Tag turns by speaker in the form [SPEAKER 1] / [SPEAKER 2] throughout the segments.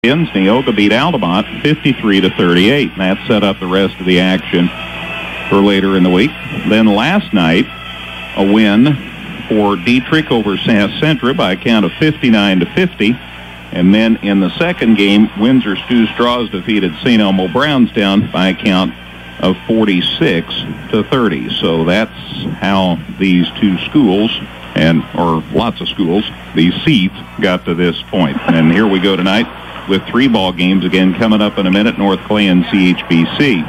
[SPEAKER 1] Neoga beat Altamont 53-38, and that set up the rest of the action for later in the week. Then last night, a win for Dietrich over South Centra by a count of 59-50. And then in the second game, Windsor Stew Straws defeated St. Elmo Brownstown by a count of 46-30. So that's how these two schools, or lots of schools, these seeds got to this point. And here we go tonight with 3 ball games again coming up in a minute. North Clay and CHBC.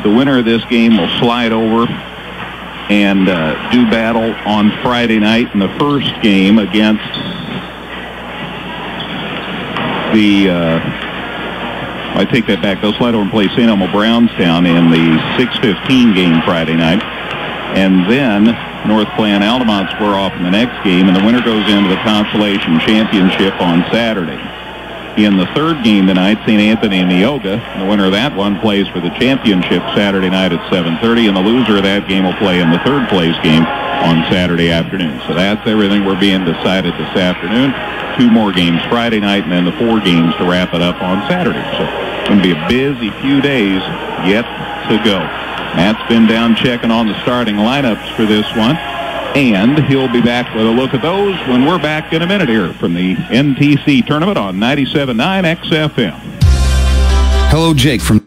[SPEAKER 1] The winner of this game will slide over and do battle on Friday night in the first game against I take that back. They'll slide over and play St. Elmo Brownstown in the 6:15 game Friday night. And then North Clay and Altamont square off in the next game, and the winner goes into the Consolation Championship on Saturday. In the third game tonight, St. Anthony and Neoga. The winner of that one plays for the championship Saturday night at 7:30, and the loser of that game will play in the third place game on Saturday afternoon. So that's everything we're being decided this afternoon. 2 more games Friday night, and then the 4 games to wrap it up on Saturday. So it's going to be a busy few days yet to go. Matt's been down checking on the starting lineups for this one, and he'll be back with a look at those when we're back in a minute here from the NTC Tournament on 97.9 XFM.
[SPEAKER 2] Hello, Jake from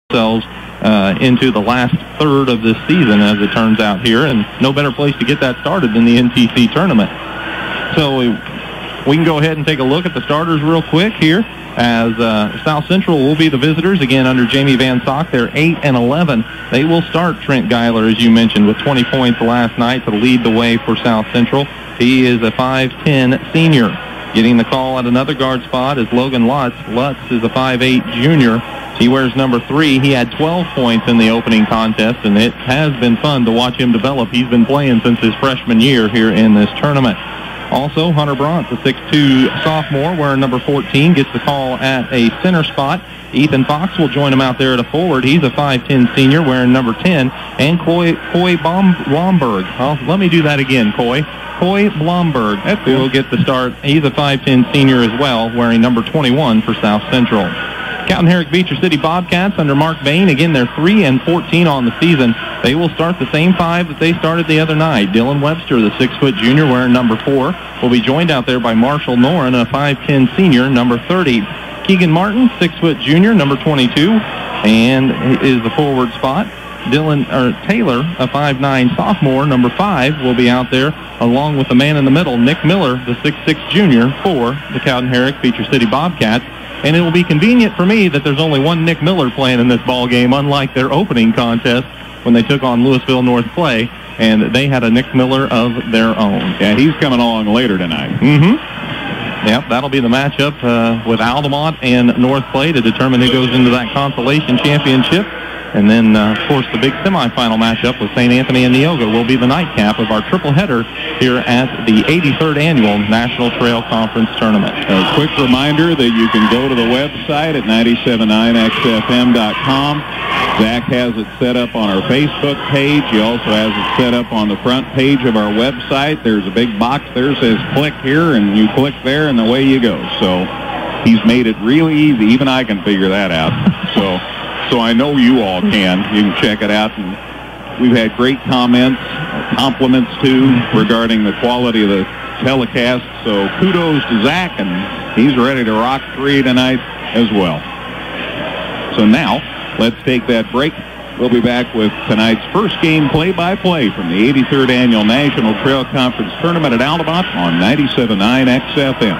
[SPEAKER 3] themselves into the last third of this season, as it turns out here, and no better place to get that started than the NTC Tournament. So we can go ahead and take a look at the starters real quick here, as South Central will be the visitors, again under Jamie Van Sock. They're 8-11. They will start Trent Geiler, as you mentioned, with 20 points last night to lead the way for South Central. He is a 5'10 senior. Getting the call at another guard spot is Logan Lutz. Lutz is a 5'8 junior. He wears number 3. He had 12 points in the opening contest, and it has been fun to watch him develop. He's been playing since his freshman year here in this tournament. Also, Hunter Bront, the 6'2 sophomore, wearing number 14, gets the call at a center spot. Ethan Fox will join him out there at a forward. He's a 5'10 senior, wearing number 10. And Coy Blomberg. Well, let me do that again, Coy Blomberg will get the start. He's a 5'10 senior as well, wearing number 21 for South Central. Cowden Herrick Beecher City Bobcats under Mark Bain. Again, they're 3-14 on the season. They will start the same 5 that they started the other night. Dylan Webster, the 6-foot junior, wearing number 4, will be joined out there by Marshall Noren, a 5'10 senior, number 30. Keegan Martin, 6-foot junior, number 22, and is the forward spot. Taylor, a 5'9 sophomore, number 5, will be out there along with the man in the middle, Nick Miller, the 6'6 junior for the Cowden Herrick Beecher City Bobcats. And it will be convenient for me that there's only one Nick Miller playing in this ball game, unlike their opening contest when they took on Louisville North Clay, and they had a Nick Miller of their own.
[SPEAKER 1] Yeah, he's coming along later tonight.
[SPEAKER 3] Yep, that'll be the matchup with Altamont and North Clay to determine who goes into that consolation championship. And then, of course, the big semifinal matchup with St. Anthony and Neoga will be the nightcap of our triple header here at the 83rd Annual National Trail Conference Tournament.
[SPEAKER 1] A quick reminder that you can go to the website at 979xfm.com. Zach has it set up on our Facebook page. He also has it set up on the front page of our website. There's a big box there that says click here, and you click there, and away you go. So he's made it really easy. Even I can figure that out. So I know you all can. You can check it out. And we've had great comments, compliments, too, regarding the quality of the telecast. So kudos to Zach, and he's ready to rock 3 tonight as well. So now, let's take that break. We'll be back with tonight's first game play-by-play from the 83rd Annual National Trail Conference Tournament at Altamont on 97.9 XFM.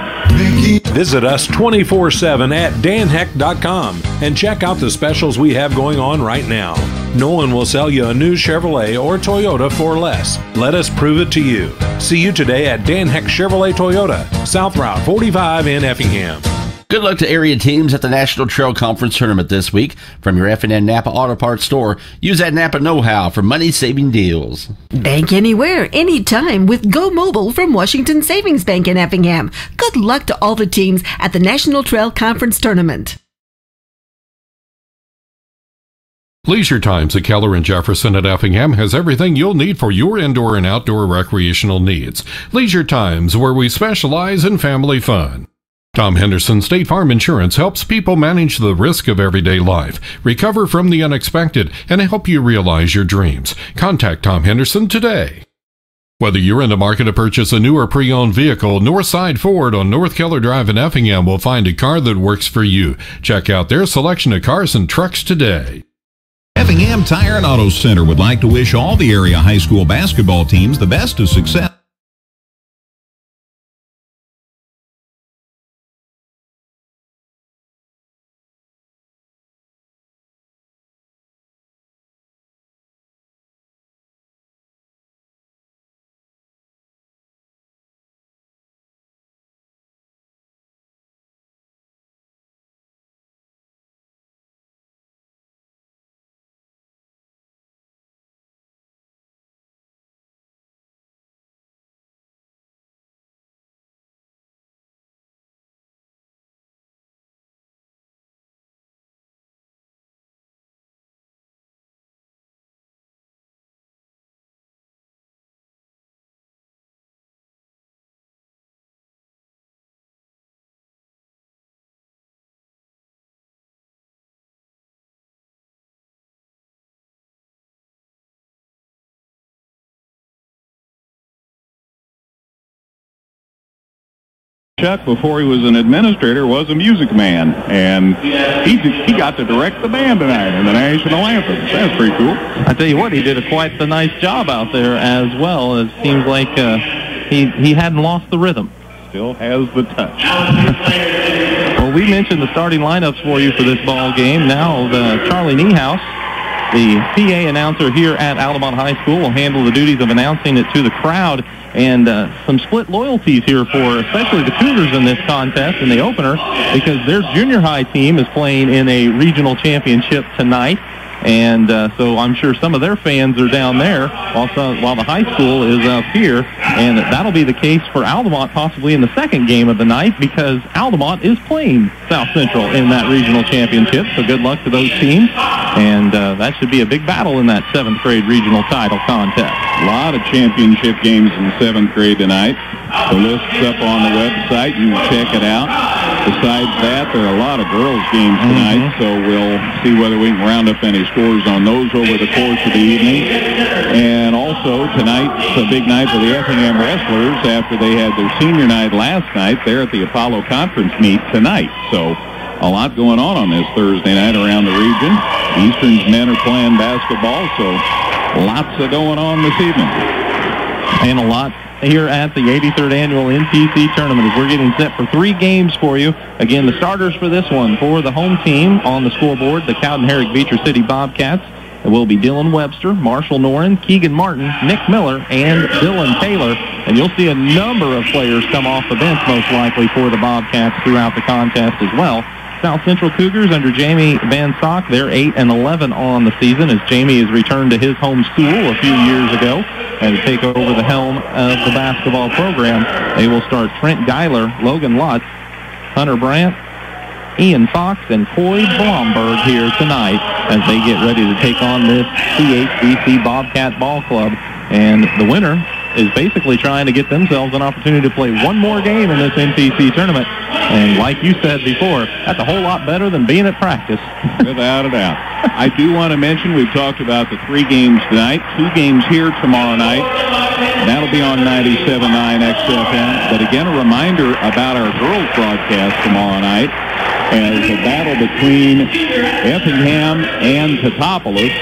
[SPEAKER 4] Visit us 24/7 at danheck.com and check out the specials we have going on right now. No one will sell you a new Chevrolet or Toyota for less. Let us prove it to you. See you today at Dan Heck Chevrolet Toyota, South Route 45 in Effingham.
[SPEAKER 5] Good luck to area teams at the National Trail Conference Tournament this week. From your F&N Napa Auto Parts store, use that Napa know-how for money-saving deals.
[SPEAKER 6] Bank anywhere, anytime with Go Mobile from Washington Savings Bank in Effingham. Good luck to all the teams at the National Trail Conference Tournament.
[SPEAKER 7] Leisure Times at Keller and Jefferson at Effingham has everything you'll need for your indoor and outdoor recreational needs. Leisure Times, where we specialize in family fun. Tom Henderson State Farm Insurance helps people manage the risk of everyday life, recover from the unexpected, and help you realize your dreams. Contact Tom Henderson today. Whether you're in the market to purchase a new or pre-owned vehicle, Northside Ford on North Keller Drive in Effingham will find a car that works for you. Check out their selection of cars and trucks today.
[SPEAKER 8] Effingham Tire and Auto Center would like to wish all the area high school basketball teams the best of success.
[SPEAKER 1] Chuck, before he was an administrator, was a music man, and he got to direct the band tonight in the national anthem. That's pretty cool.
[SPEAKER 3] I tell you what, he did quite the nice job out there as well. It seems like he hadn't lost the rhythm.
[SPEAKER 1] Still has the touch.
[SPEAKER 3] Well, we mentioned the starting lineups for you for this ball game. Now, Charlie Niehaus, the PA announcer here at Altamont High School, will handle the duties of announcing it to the crowd. And some split loyalties here for especially the Cougars in this contest in the opener, because their junior high team is playing in a regional championship tonight. And so I'm sure some of their fans are down there while the high school is up here. And that'll be the case for Altamont possibly in the second game of the night, because Altamont is playing South Central in that regional championship. So good luck to those teams. And that should be a big battle in that 7th grade regional title contest.
[SPEAKER 1] A lot of championship games in 7th grade tonight. The list's up on the website. You can check it out. Besides that, there are a lot of girls' games tonight, so we'll see whether we can round up any scores on those over the course of the evening. And also, tonight's a big night for the Effingham Wrestlers after they had their senior night last night. They're at the Apollo Conference meet tonight, so a lot going on this Thursday night around the region. Eastern's men are playing basketball, so lots of going on this evening.
[SPEAKER 3] And a lot here at the 83rd Annual NTC Tournament as we're getting set for 3 games for you. Again, the starters for this one for the home team on the scoreboard, the Cowden Herrick Beecher City Bobcats. It will be Dylan Webster, Marshall Noren, Keegan Martin, Nick Miller, and Dylan Taylor. And you'll see a number of players come off the bench most likely for the Bobcats throughout the contest as well. South Central Cougars under Jamie Van Sock, they're 8-11 on the season as Jamie has returned to his home school a few years ago and to take over the helm of the basketball program. They will start Trent Geiler, Logan Lutz, Hunter Brandt, Ian Fox, and Coy Blomberg here tonight as they get ready to take on this CHBC Bobcat Ball Club. And the winner is basically trying to get themselves an opportunity to play one more game in this NTC tournament. And like you said before, that's a whole lot better than being at practice.
[SPEAKER 1] Without a doubt. I do want to mention we've talked about the 3 games tonight, 2 games here tomorrow night. That'll be on 97.9 XFM. But again, a reminder about our girls broadcast tomorrow night as a battle between Effingham and Teutopolis.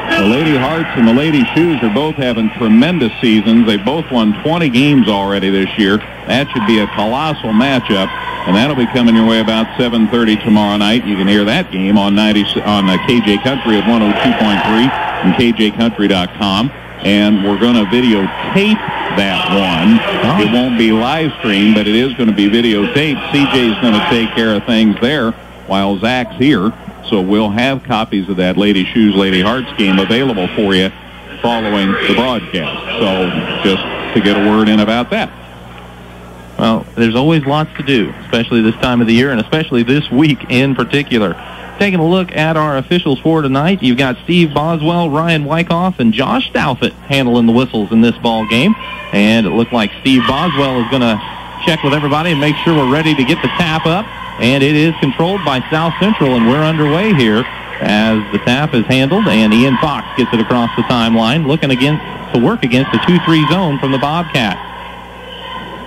[SPEAKER 1] The Lady Hearts and the Lady Shoes are both having tremendous seasons. They've both won 20 games already this year. That should be a colossal matchup, and that'll be coming your way about 7:30 tomorrow night. You can hear that game on KJ Country at 102.3 and KJCountry.com. And we're going to videotape that one. It won't be live streamed, but it is going to be videotaped. CJ's going to take care of things there while Zach's here. So we'll have copies of that Lady Shoes, Lady Hearts game available for you following the broadcast. So just to get a word in about that.
[SPEAKER 3] Well, there's always lots to do, especially this time of the year and especially this week in particular. Taking a look at our officials for tonight, you've got Steve Boswell, Ryan Wyckoff, and Josh Stoufett handling the whistles in this ball game. And it looked like Steve Boswell is going to check with everybody and make sure we're ready to get the tap up. And it is controlled by South Central, and we're underway here as the tap is handled, and Ian Fox gets it across the timeline, looking to work against the 2-3 zone from the Bobcat.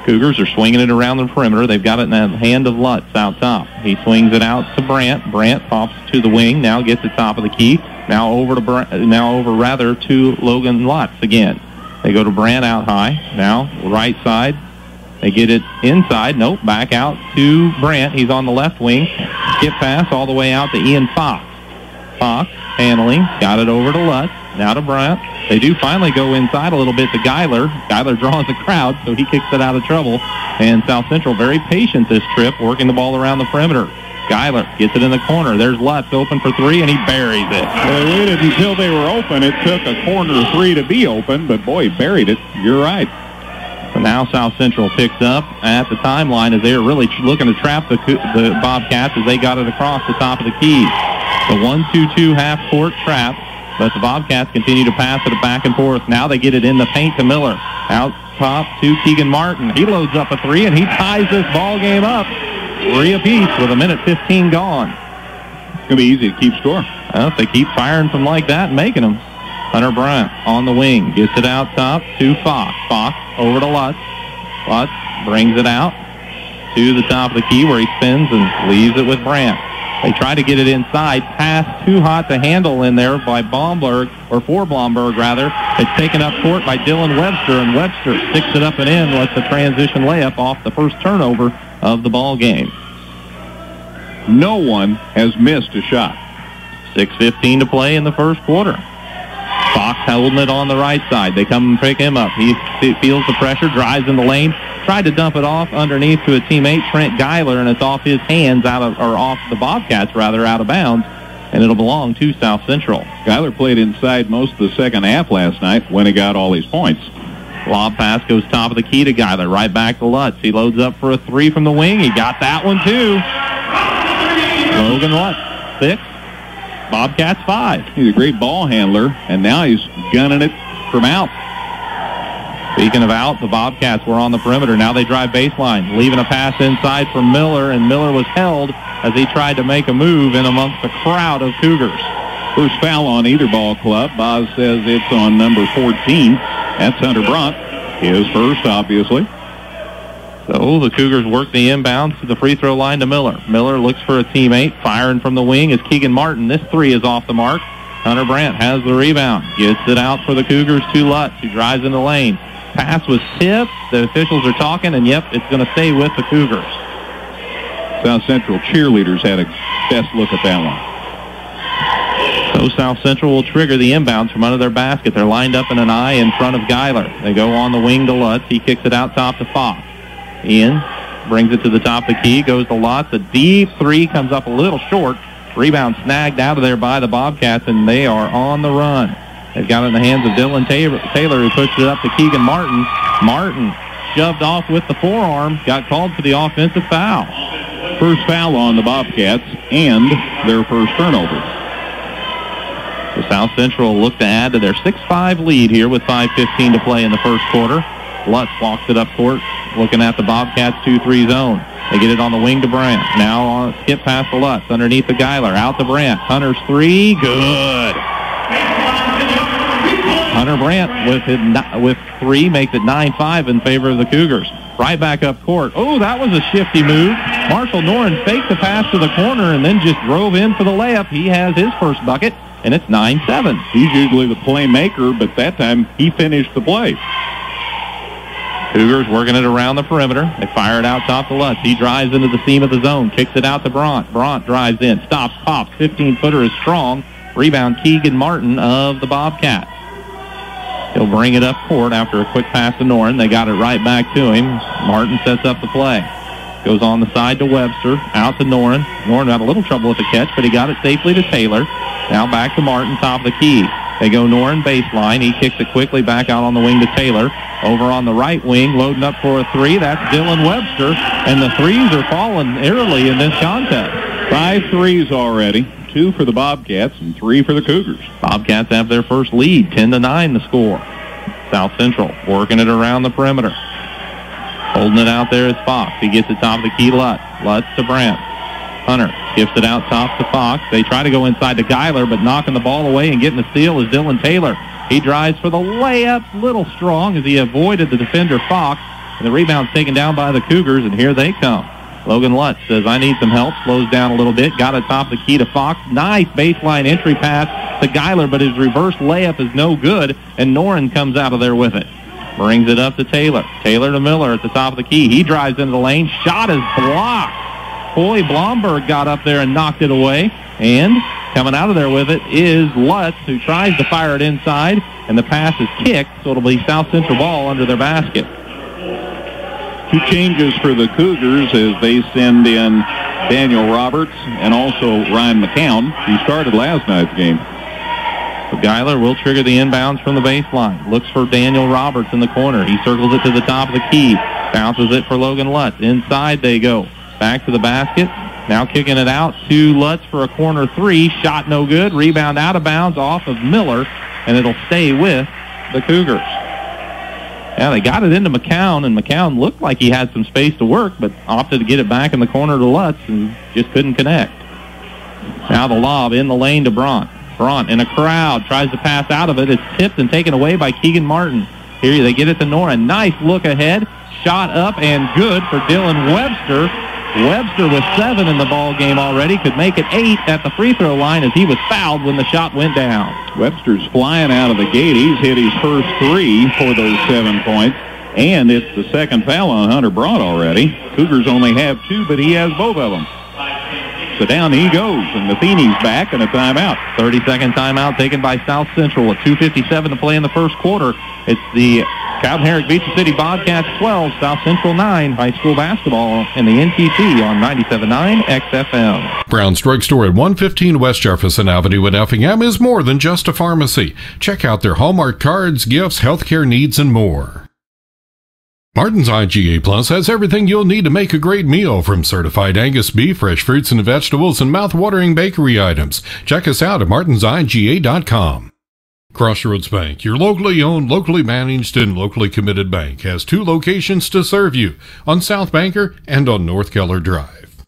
[SPEAKER 3] Cougars are swinging it around the perimeter. They've got it in the hand of Lutz out top. He swings it out to Brandt. Brandt pops to the wing, now gets it top of the key. Now over to Logan Lutz again. They go to Brandt out high. Now right side. They get it inside. Nope, back out to Brandt. He's on the left wing. Skip pass all the way out to Ian Fox. Fox handling. Got it over to Lutz. Now to Brandt. They do finally go inside a little bit to Geiler. Geiler draws the crowd, so he kicks it out of trouble. And South Central very patient this trip, working the ball around the perimeter. Geiler gets it in the corner. There's Lutz open for 3, and he buries it.
[SPEAKER 1] Well, they waited until they were open. It took a corner 3 to be open, but boy, he buried it. You're right.
[SPEAKER 3] So now South Central picks up at the timeline as they're really looking to trap the Bobcats as they got it across the top of the key. The 1-2-2 half-court trap, but the Bobcats continue to pass it back and forth. Now they get it in the paint to Miller. Out top to Keegan Martin. He loads up a 3, and he ties this ball game up 3 apiece with 1:15 gone.
[SPEAKER 1] It's going to be easy to keep score.
[SPEAKER 3] Well, if they keep firing from like that and making them. Hunter Bryant on the wing. Gets it out top to Fox. Fox over to Lutz. Lutz brings it out to the top of the key where he spins and leaves it with Brandt. They try to get it inside. Pass too hot to handle in there by Blomberg, or for Blomberg, rather. It's taken up court by Dylan Webster, and Webster sticks it up and in, lets the transition layup off the first turnover of the ball game.
[SPEAKER 1] No one has missed a shot.
[SPEAKER 3] 6:15 to play in the first quarter. Fox holding it on the right side. They come and pick him up. He feels the pressure, drives in the lane, tried to dump it off underneath to a teammate, Trent Geiler, and it's off his hands, off the Bobcats, rather, out of bounds, and it'll belong to South Central.
[SPEAKER 1] Geiler played inside most of the second half last night when he got all these points.
[SPEAKER 3] Lob pass goes top of the key to Geiler. Right back to Lutz. He loads up for a three from the wing. He got that one, too. Logan Lutz, 6. Bobcats 5.
[SPEAKER 1] He's a great ball handler, and now he's gunning it from out.
[SPEAKER 3] Speaking of out, the Bobcats were on the perimeter. Now they drive baseline, leaving a pass inside for Miller, and Miller was held as he tried to make a move in amongst the crowd of Cougars.
[SPEAKER 1] First foul on either ball club. Boz says it's on number 14. That's Hunter Brandt. His first, obviously.
[SPEAKER 3] So the Cougars work the inbounds to the free throw line to Miller. Miller looks for a teammate. Firing from the wing is Keegan Martin. This three is off the mark. Hunter Brandt has the rebound. Gets it out for the Cougars to Lutz, who drives in the lane. Pass was tipped. The officials are talking, and yep, it's going to stay with the Cougars.
[SPEAKER 1] South Central cheerleaders had a best look at that one.
[SPEAKER 3] So South Central will trigger the inbounds from under their basket. They're lined up in an eye in front of Geiler. They go on the wing to Lutz. He kicks it out top to Fox. Ian brings it to the top of the key, goes to Lutz. A deep three comes up a little short. Rebound snagged out of there by the Bobcats, and they are on the run. They've got it in the hands of Dylan Taylor, who pushed it up to Keegan Martin. Martin shoved off with the forearm, got called for the offensive foul.
[SPEAKER 1] First foul on the Bobcats and their first turnover.
[SPEAKER 3] The South Central will look to add to their 6-5 lead here with 5:15 to play in the first quarter. Lutz walks it up court, looking at the Bobcats 2-3 zone. They get it on the wing to Brandt. Now on a skip pass to Lutz, underneath the Geiler, out to Brandt. Hunter's three, good. Hunter Brandt with three makes it 9-5 in favor of the Cougars. Right back up court. Oh, that was a shifty move. Marshall Noren faked the pass to the corner and then just drove in for the layup. He has his first bucket, and it's 9-7.
[SPEAKER 1] He's usually the playmaker, but that time he finished the play.
[SPEAKER 3] Cougars working it around the perimeter. They fire it out top to Lutz. He drives into the seam of the zone, kicks it out to Brandt. Brandt drives in, stops, pops. 15-footer is strong. Rebound Keegan Martin of the Bobcats. He'll bring it up court after a quick pass to Noren. They got it right back to him. Martin sets up the play. Goes on the side to Webster. Out to Noren. Noren had a little trouble with the catch, but he got it safely to Taylor. Now back to Martin, top of the key. They go Noren baseline. He kicks it quickly back out on the wing to Taylor. Over on the right wing, loading up for a three. That's Dylan Webster. And the threes are falling early in this contest.
[SPEAKER 1] 5 threes already. 2 for the Bobcats and 3 for the Cougars.
[SPEAKER 3] Bobcats have their first lead, 10-9 the score. South Central working it around the perimeter. Holding it out there is Fox. He gets it top of the key, Lutz. Lutz to Brandt. Hunter skips it out top to Fox. They try to go inside to Geiler, but knocking the ball away and getting the steal is Dylan Taylor. He drives for the layup, little strong as he avoided the defender Fox. And the rebound's taken down by the Cougars, and here they come. Logan Lutz says, I need some help. Slows down a little bit. Got it top of the key to Fox. Nice baseline entry pass to Geiler, but his reverse layup is no good, and Noren comes out of there with it. Brings it up to Taylor. Taylor to Miller at the top of the key. He drives into the lane. Shot is blocked. Coy Blomberg got up there and knocked it away. And coming out of there with it is Lutz, who tries to fire it inside, and the pass is kicked, so it'll be South Central ball under their basket.
[SPEAKER 1] 2 changes for the Cougars as they send in Daniel Roberts and also Ryan McCown, who started last night's game.
[SPEAKER 3] So Geiler will trigger the inbounds from the baseline. Looks for Daniel Roberts in the corner. He circles it to the top of the key. Bounces it for Logan Lutz. Inside they go. Back to the basket. Now kicking it out to Lutz for a corner three. Shot no good. Rebound out of bounds off of Miller, and it'll stay with the Cougars. Yeah, they got it into McCown, and McCown looked like he had some space to work, but opted to get it back in the corner to Lutz and just couldn't connect. Now the lob in the lane to Brandt. Brandt in a crowd tries to pass out of it. It's tipped and taken away by Keegan Martin. Here they get it to Noren. Nice look ahead. shot up and good for Dylan Webster. Webster with 7 in the ball game already, could make it 8 at the free throw line as he was fouled when the shot went down.
[SPEAKER 1] Webster's flying out of the gate. He's hit his first 3 for those 7 points. And it's the second foul on Hunter Broad already. Cougars only have 2, but he has both of them. So down he goes, and Matheny's back and a timeout.
[SPEAKER 3] 30-second timeout taken by South Central with 2:57 to play in the first quarter. It's the Cowden Herrick Beecher City Bobcats 12, South Central 9, high school basketball in the NTC on 97.9 XFM.
[SPEAKER 7] Brown's Drug Store at 115 West Jefferson Avenue in Effingham is more than just a pharmacy. Check out their Hallmark cards, gifts, healthcare needs, and more. Martin's IGA Plus has everything you'll need to make a great meal, from certified Angus beef, fresh fruits and vegetables, and mouth-watering bakery items. Check us out at martinsiga.com. Crossroads Bank, your locally owned, locally managed, and locally committed bank, has 2 locations to serve you, on South Banker and on North Keller Drive.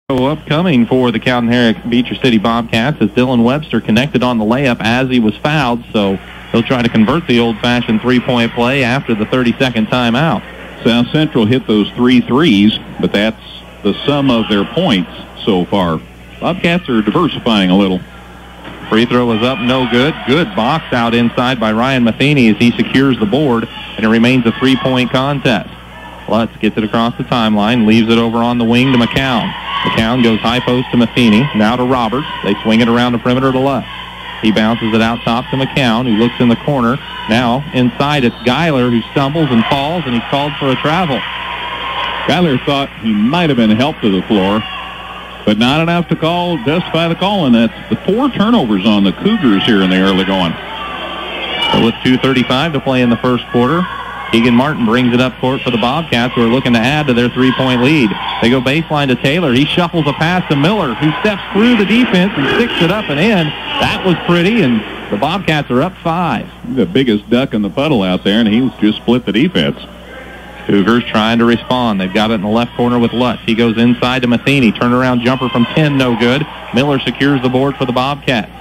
[SPEAKER 3] So upcoming for the Cowden Herrick Beecher City Bobcats is Dylan Webster connected on the layup as he was fouled, so he'll try to convert the old-fashioned 3-point play after the 30-second timeout.
[SPEAKER 1] South Central hit those 3 threes, but that's the sum of their points so far. Bobcats are diversifying a little.
[SPEAKER 3] Free throw is up, no good. Good box out inside by Ryan Matheny as he secures the board, and it remains a 3-point contest. Lutz gets it across the timeline, leaves it over on the wing to McCown. McCown goes high post to Matheny, now to Roberts. They swing it around the perimeter to Lutz. He bounces it out top to McCown, who looks in the corner. Now inside it's Geiler, who stumbles and falls, and he's called for a travel.
[SPEAKER 1] Geiler thought he might have been helped to the floor, but not enough to justify the call, and that's the 4 turnovers on the Cougars here in the early going.
[SPEAKER 3] So with 2:35 to play in the first quarter, Keegan Martin brings it up court for the Bobcats, who are looking to add to their 3-point lead. They go baseline to Taylor. He shuffles a pass to Miller, who steps through the defense and sticks it up and in. That was pretty, and the Bobcats are up 5.
[SPEAKER 1] He's the biggest duck in the puddle out there, and he just split the defense.
[SPEAKER 3] Cougars trying to respond. They've got it in the left corner with Lutz. He goes inside to Matheny. Turnaround jumper from 10, no good. Miller secures the board for the Bobcats.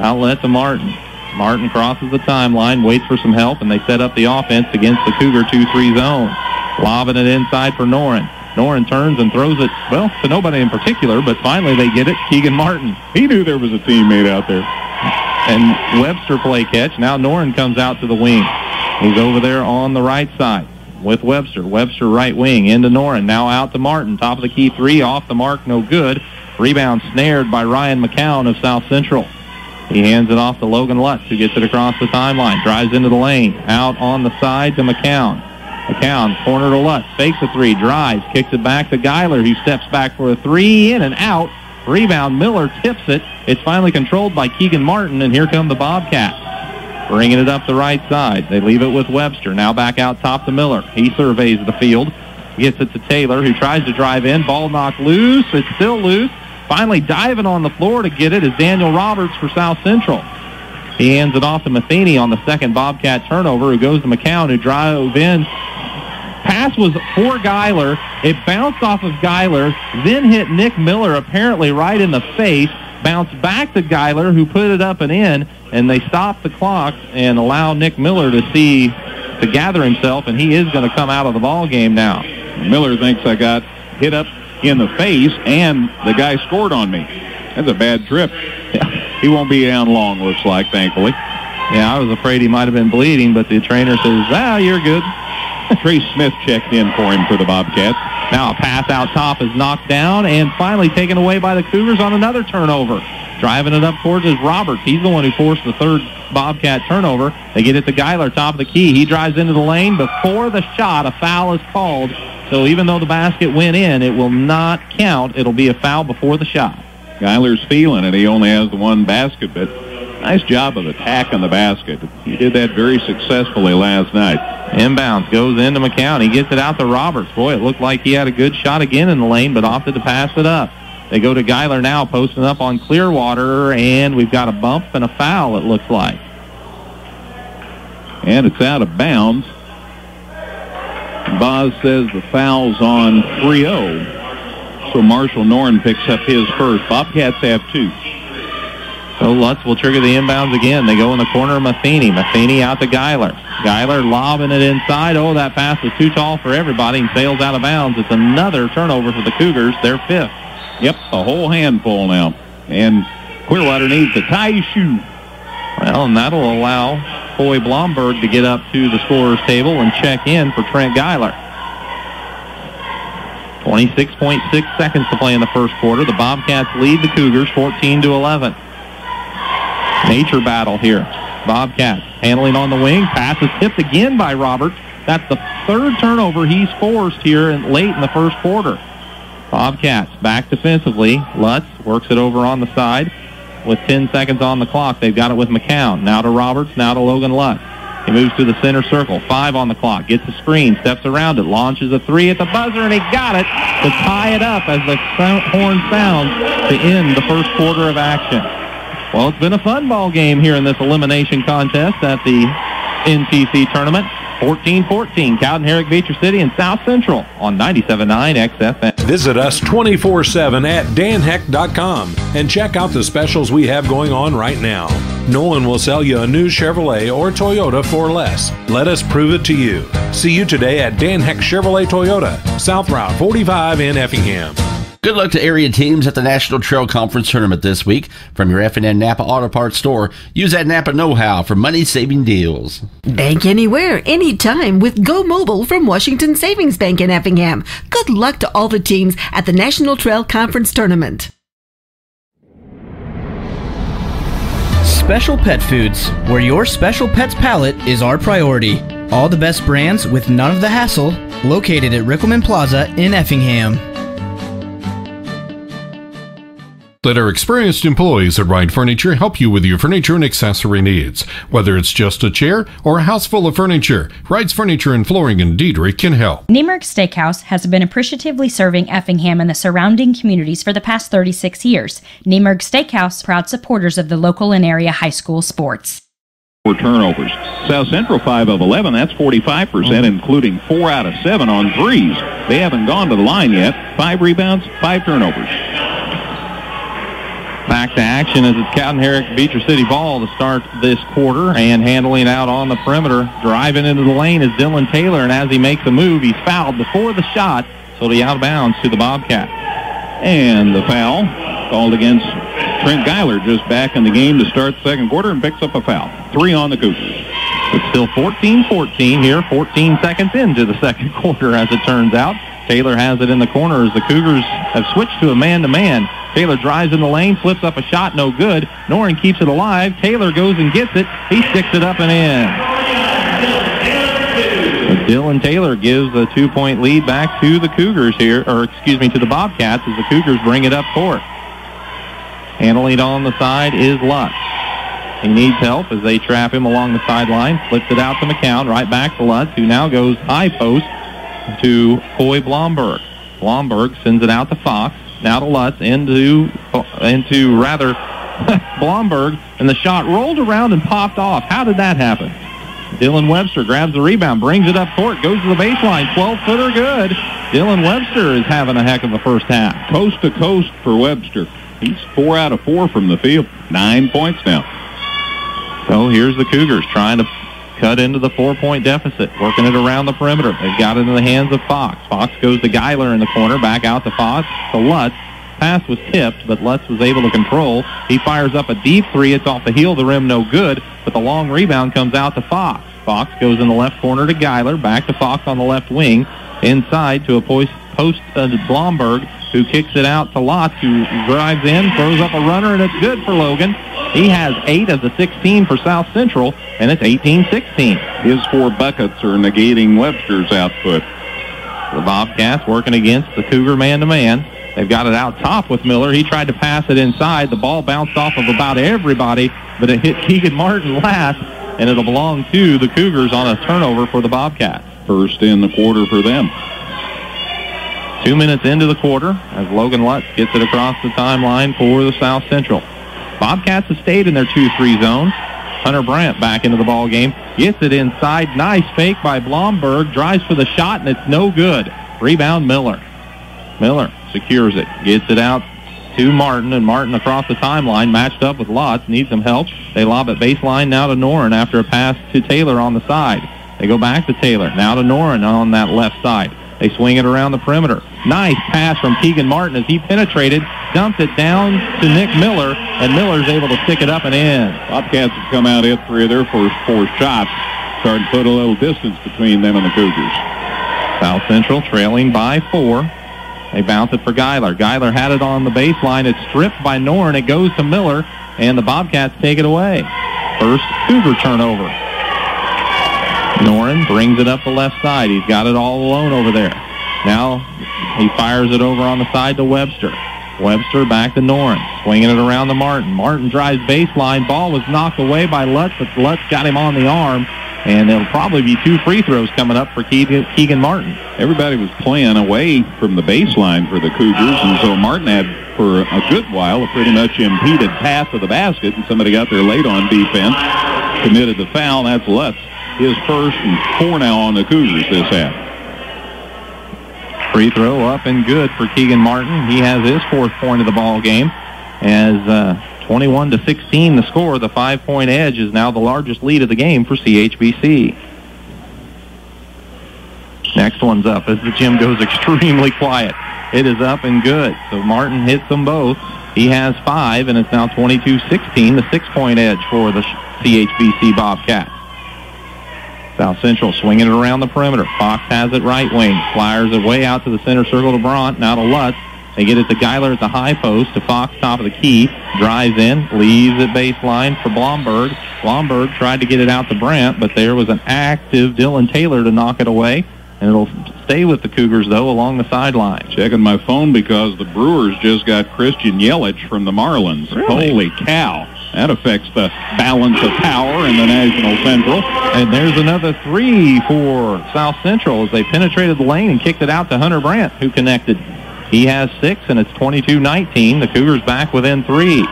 [SPEAKER 3] Outlet to Martin. Martin crosses the timeline, waits for some help, and they set up the offense against the Cougar 2-3 zone. Lobbing it inside for Noren. Noren turns and throws it, well, to nobody in particular, but finally they get it. Keegan Martin.
[SPEAKER 1] He knew there was a teammate out there.
[SPEAKER 3] And Webster play catch. Now Noren comes out to the wing. He's over there on the right side with Webster. Webster right wing into Noren. Now out to Martin. Top of the key 3, off the mark, no good. Rebound snared by Ryan McCown of South Central. He hands it off to Logan Lutz, who gets it across the timeline. Drives into the lane. Out on the side to McCown. McCown, corner to Lutz. Fakes a 3. Drives. Kicks it back to Geiler, who steps back for a 3. In and out. Rebound. Miller tips it. It's finally controlled by Keegan Martin, and here come the Bobcats. Bringing it up the right side. They leave it with Webster. Now back out top to Miller. He surveys the field. Gets it to Taylor, who tries to drive in. Ball knocked loose. It's still loose. Finally diving on the floor to get it is Daniel Roberts for South Central. He hands it off to Matheny on the second Bobcat turnover, who goes to McCown, who drove in. Pass was for Geiler. It bounced off of Geiler, then hit Nick Miller apparently right in the face. Bounced back to Geiler, who put it up and in, and they stop the clock and allow Nick Miller to gather himself, and he is going to come out of the ball game now.
[SPEAKER 1] Miller thinks I got hit up in the face, and the guy scored on me. That's a bad trip. Yeah. He won't be down long, looks like, thankfully.
[SPEAKER 3] Yeah, I was afraid he might have been bleeding, but the trainer says, you're good.
[SPEAKER 1] Trace Smith checked in for him for the Bobcats.
[SPEAKER 3] Now a pass out top is knocked down and finally taken away by the Cougars on another turnover. Driving it up towards is Roberts. He's the one who forced the third Bobcat turnover. They get it to Geiler, top of the key. He drives into the lane. Before the shot, a foul is called. So even though the basket went in, it will not count. It'll be a foul before the shot.
[SPEAKER 1] Geiler's feeling it. He only has the one basket, but nice job of attacking the basket. He did that very successfully last night.
[SPEAKER 3] Inbounds goes into McCown. He gets it out to Roberts. Boy, it looked like he had a good shot again in the lane, but opted to pass it up. They go to Geiler now, posting up on Clearwater, and we've got a bump and a foul, it looks like.
[SPEAKER 1] And it's out of bounds. Boz says the foul's on 3-0. So Marshall Noren picks up his first. Bobcats have 2.
[SPEAKER 3] So Lutz will trigger the inbounds again. They go in the corner of Matheny. Matheny out to Geiler. Geiler lobbing it inside. Oh, that pass was too tall for everybody and sails out of bounds. It's another turnover for the Cougars, their 5th.
[SPEAKER 1] Yep, a whole handful now. And Clearwater needs to tie his shoe.
[SPEAKER 3] Well, and that'll allow Coy Blomberg to get up to the scorer's table and check in for Trent Geiler. 26.6 seconds to play in the first quarter. The Bobcats lead the Cougars 14-11. Nature battle here. Bobcats handling on the wing. Pass is tipped again by Roberts. That's the 3rd turnover he's forced here late in the first quarter. Bobcats back defensively. Lutz works it over on the side with 10 seconds on the clock. They've got it with McCown. Now to Roberts, now to Logan Lutz. He moves to the center circle. 5 on the clock. Gets a screen. Steps around it. Launches a 3 at the buzzer, and he got it to tie it up as the horn sounds to end the first quarter of action. Well, it's been a fun ball game here in this elimination contest at the NTC Tournament. 14-14, Cowden, Herrick, Beecher City, and South Central on 97.9 XFM.
[SPEAKER 4] Visit us 24/7 at danheck.com and check out the specials we have going on right now. No one will sell you a new Chevrolet or Toyota for less. Let us prove it to you. See you today at Dan Heck Chevrolet Toyota, South Route 45 in Effingham.
[SPEAKER 5] Good luck to area teams at the National Trail Conference Tournament this week. From your F&N Napa Auto Parts store, use that Napa know-how for money-saving deals.
[SPEAKER 6] Bank anywhere, anytime with Go Mobile from Washington Savings Bank in Effingham. Good luck to all the teams at the National Trail Conference Tournament.
[SPEAKER 9] Special Pet Foods, where your special pet's palate is our priority. All the best brands with none of the hassle, located at Rickleman Plaza in Effingham.
[SPEAKER 7] Let our experienced employees at Wright Furniture help you with your furniture and accessory needs. Whether it's just a chair or a house full of furniture, Wright's Furniture and Flooring in Diedrich can help.
[SPEAKER 10] Niemerg Steakhouse has been appreciatively serving Effingham and the surrounding communities for the past 36 years. Niemerg Steakhouse, proud supporters of the local and area high school sports.
[SPEAKER 1] 4 turnovers. South Central 5 of 11, that's 45%, including 4 out of 7 on threes. They haven't gone to the line yet. 5 rebounds, 5 turnovers.
[SPEAKER 3] Back to action as it's Cowden, Herrick, Beecher City ball to start this quarter, and handling out on the perimeter. Driving into the lane is Dylan Taylor, and as he makes a move, he's fouled before the shot, so he's out of bounds to the Bobcat.
[SPEAKER 1] And the foul called against Trent Geiler just back in the game to start the second quarter and picks up a foul. 3 on the Cougars.
[SPEAKER 3] It's still 14-14 here, 14 seconds into the second quarter as it turns out. Taylor has it in the corner as the Cougars have switched to a man-to-man. Taylor drives in the lane, flips up a shot, no good. Noren keeps it alive. Taylor goes and gets it. He sticks it up and in. But Dylan Taylor gives a 2-point lead back to the Cougars here, to the Bobcats as the Cougars bring it up court. Handling on the side is Lutz. He needs help as they trap him along the sideline. Flips it out to McCown, right back to Lutz, who now goes high post to Coy Blomberg. Blomberg sends it out to Fox. Now to Lutz, into Blomberg, and the shot rolled around and popped off. How did that happen? Dylan Webster grabs the rebound, brings it up court, goes to the baseline, 12-footer good. Dylan Webster is having a heck of a first half.
[SPEAKER 1] Coast to coast for Webster. He's 4 out of 4 from the field. 9 points now.
[SPEAKER 3] So here's the Cougars trying to cut into the 4-point deficit, working it around the perimeter. They've got it in the hands of Fox. Fox goes to Geiler in the corner, back out to Fox, to Lutz. Pass was tipped, but Lutz was able to control. He fires up a deep 3. It's off the heel of the rim, no good, but the long rebound comes out to Fox. Fox goes in the left corner to Geiler, back to Fox on the left wing, inside to a post Blomberg, who kicks it out to Lutz, who drives in, throws up a runner, and it's good for Logan. He has 8 of the 16 for South Central, and it's 18-16.
[SPEAKER 1] His 4 buckets are negating Webster's output.
[SPEAKER 3] The Bobcats working against the Cougar man-to-man. They've got it out top with Miller. He tried to pass it inside. The ball bounced off of about everybody, but it hit Keegan Martin last, and it'll belong to the Cougars on a turnover for the Bobcats.
[SPEAKER 1] First in the quarter for them.
[SPEAKER 3] 2 minutes into the quarter as Logan Lutz gets it across the timeline for the South Central. Bobcats have stayed in their 2-3 zones. Hunter Brandt back into the ball game. Gets it inside. Nice fake by Blomberg. Drives for the shot, and it's no good. Rebound Miller. Miller secures it. Gets it out to Martin, and Martin across the timeline, matched up with Lutz, needs some help. They lob it baseline now to Noren after a pass to Taylor on the side. They go back to Taylor, now to Noren on that left side. They swing it around the perimeter. Nice pass from Keegan Martin as he penetrated, dumped it down to Nick Miller, and Miller's able to stick it up and in.
[SPEAKER 1] Bobcats have come out, hit 3 of their first 4 shots, starting to put a little distance between them and the Cougars.
[SPEAKER 3] South Central trailing by 4. They bounce it for Geiler. Geiler had it on the baseline. It's stripped by Noren. It goes to Miller, and the Bobcats take it away. First Cougar turnover. Noren brings it up the left side. He's got it all alone over there. Now he fires it over on the side to Webster. Webster back to Noren, swinging it around to Martin. Martin drives baseline. Ball was knocked away by Lutz, but Lutz got him on the arm. And there'll probably be 2 free throws coming up for Keegan Martin.
[SPEAKER 1] Everybody was playing away from the baseline for the Cougars, and so Martin had, for a good while, a pretty much impeded path to the basket, and somebody got there late on defense, committed the foul. That's Lutz. His first and 4 now on the Cougars this half.
[SPEAKER 3] Free throw up and good for Keegan Martin. He has his 4th point of the ball game. As 21-16 the score, the 5-point edge is now the largest lead of the game for CHBC. Next one's up as the gym goes extremely quiet. It is up and good. So Martin hits them both. He has 5, and it's now 22-16, the 6-point edge for the CHBC Bobcats. South Central swinging it around the perimeter. Fox has it right wing. Flyers it way out to the center circle to Brandt. Now to Lutz. They get it to Geiler at the high post. To Fox, top of the key. Drives in. Leaves it baseline for Blomberg. Blomberg tried to get it out to Brandt, but there was an active Dylan Taylor to knock it away. And it'll stay with the Cougars, though, along the sideline.
[SPEAKER 1] Checking my phone because the Brewers just got Christian Yelich from the Marlins.
[SPEAKER 3] Really?
[SPEAKER 1] Holy cow. That affects the balance of power in the National Central.
[SPEAKER 3] And there's another 3 for South Central as they penetrated the lane and kicked it out to Hunter Brandt, who connected. He has 6, and it's 22-19. The Cougars back within 3.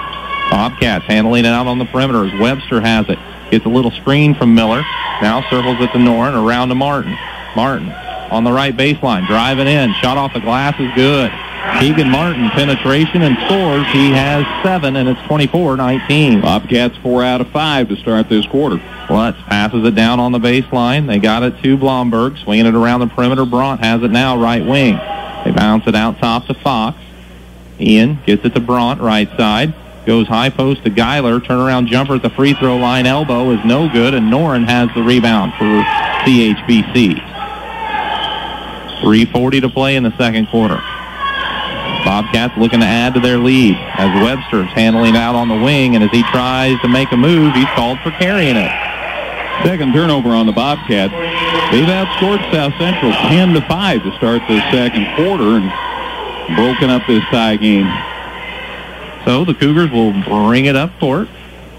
[SPEAKER 3] Bobcats handling it out on the perimeter as Webster has it. Gets a little screen from Miller. Now circles it to Noren, around to Martin. Martin on the right baseline, driving in. Shot off the glass is good. Keegan Martin, penetration and scores. He has 7, and it's 24-19.
[SPEAKER 1] Bobcats 4 out of 5 to start this quarter.
[SPEAKER 3] Lutz passes it down on the baseline. They got it to Blomberg, swinging it around the perimeter. Brandt has it now, right wing. They bounce it out top to Fox. Ian gets it to Brandt, right side. Goes high post to Geiler. Turnaround jumper at the free throw line. Elbow is no good, and Noren has the rebound for CHBC. 3:40 to play in the second quarter. Bobcats looking to add to their lead as Webster's handling out on the wing, and as he tries to make a move, he's called for carrying it.
[SPEAKER 1] Second turnover on the Bobcats. They've outscored South Central 10-5 to start this second quarter and broken up this tie game.
[SPEAKER 3] So the Cougars will bring it up court.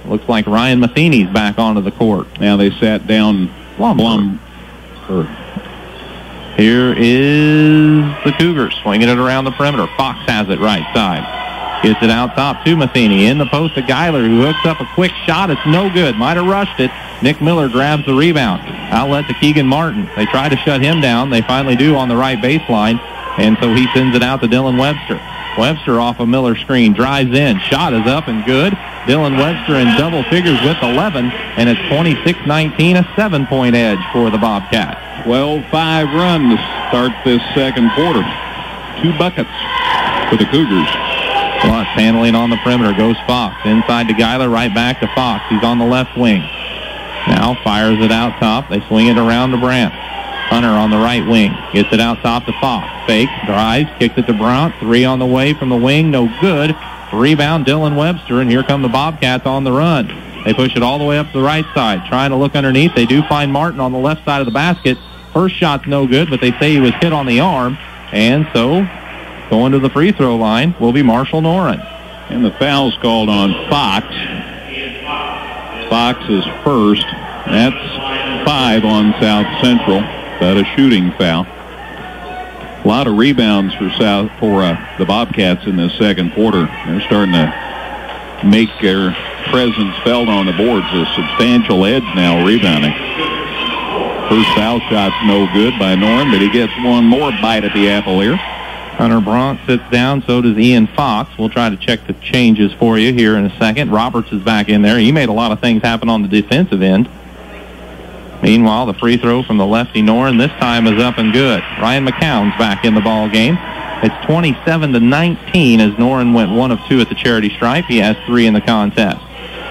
[SPEAKER 3] Looks like Ryan Matheny's back onto the court.
[SPEAKER 1] Now they sat down Blomberg.
[SPEAKER 3] Here is the Cougars swinging it around the perimeter. Fox has it right side. Gets it out top to Matheny. In the post to Geiler, who hooks up a quick shot. It's no good. Might have rushed it. Nick Miller grabs the rebound. Outlet to Keegan Martin. They try to shut him down. They finally do on the right baseline. And so he sends it out to Dylan Webster. Webster off a Miller screen. Drives in. Shot is up and good. Dylan Webster in double figures with 11. And it's 26-19, a 7-point edge for the Bobcats.
[SPEAKER 1] 12-5 run to start this second quarter. 2 buckets for the Cougars.
[SPEAKER 3] Lutz handling on the perimeter. Goes Fox. Inside to Geiler. Right back to Fox. He's on the left wing. Now fires it out top. They swing it around to Brandt. Hunter on the right wing. Gets it out top to Fox. Fake. Drives. Kicks it to Brandt. 3 on the way from the wing. No good. Rebound Dylan Webster. And here come the Bobcats on the run. They push it all the way up to the right side. Trying to look underneath. They do find Martin on the left side of the basket. First shot's no good, but they say he was hit on the arm. And so going to the free throw line will be Marshall Noren.
[SPEAKER 1] And the foul's called on Fox. Fox is first. That's 5 on South Central, but a shooting foul. A lot of rebounds for the Bobcats in this second quarter. They're starting to make their presence felt on the boards. A substantial edge now rebounding. First foul shot's no good by Noren, but he gets one more bite at the apple here.
[SPEAKER 3] Hunter Bronk sits down, so does Ian Fox. We'll try to check the changes for you here in a second. Roberts is back in there. He made a lot of things happen on the defensive end. Meanwhile, the free throw from the lefty Noren this time is up and good. Ryan McCown's back in the ball game. It's 27-19 as Noren went 1 of 2 at the charity stripe. He has 3 in the contest.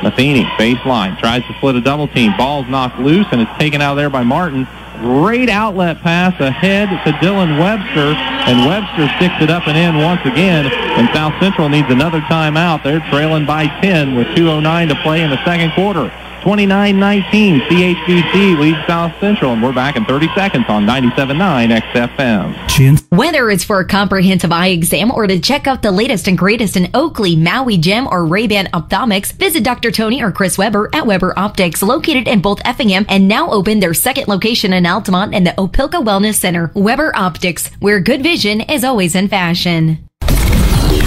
[SPEAKER 3] Matheny, baseline, tries to split a double team. Ball's knocked loose, and it's taken out there by Martin. Great outlet pass ahead to Dylan Webster, and Webster sticks it up and in once again, and South Central needs another timeout. They're trailing by 10 with 2:09 to play in the second quarter. 29-19, CHBC leads South Central, and we're back in 30 seconds on 97.9 XFM.
[SPEAKER 11] Whether it's for a comprehensive eye exam or to check out the latest and greatest in Oakley, Maui Gem, or Ray-Ban Ophthalmics, visit Dr. Tony or Chris Weber at Weber Optics, located in both Effingham and now open their second location in Altamont and the Opilka Wellness Center. Weber Optics, where good vision is always in fashion.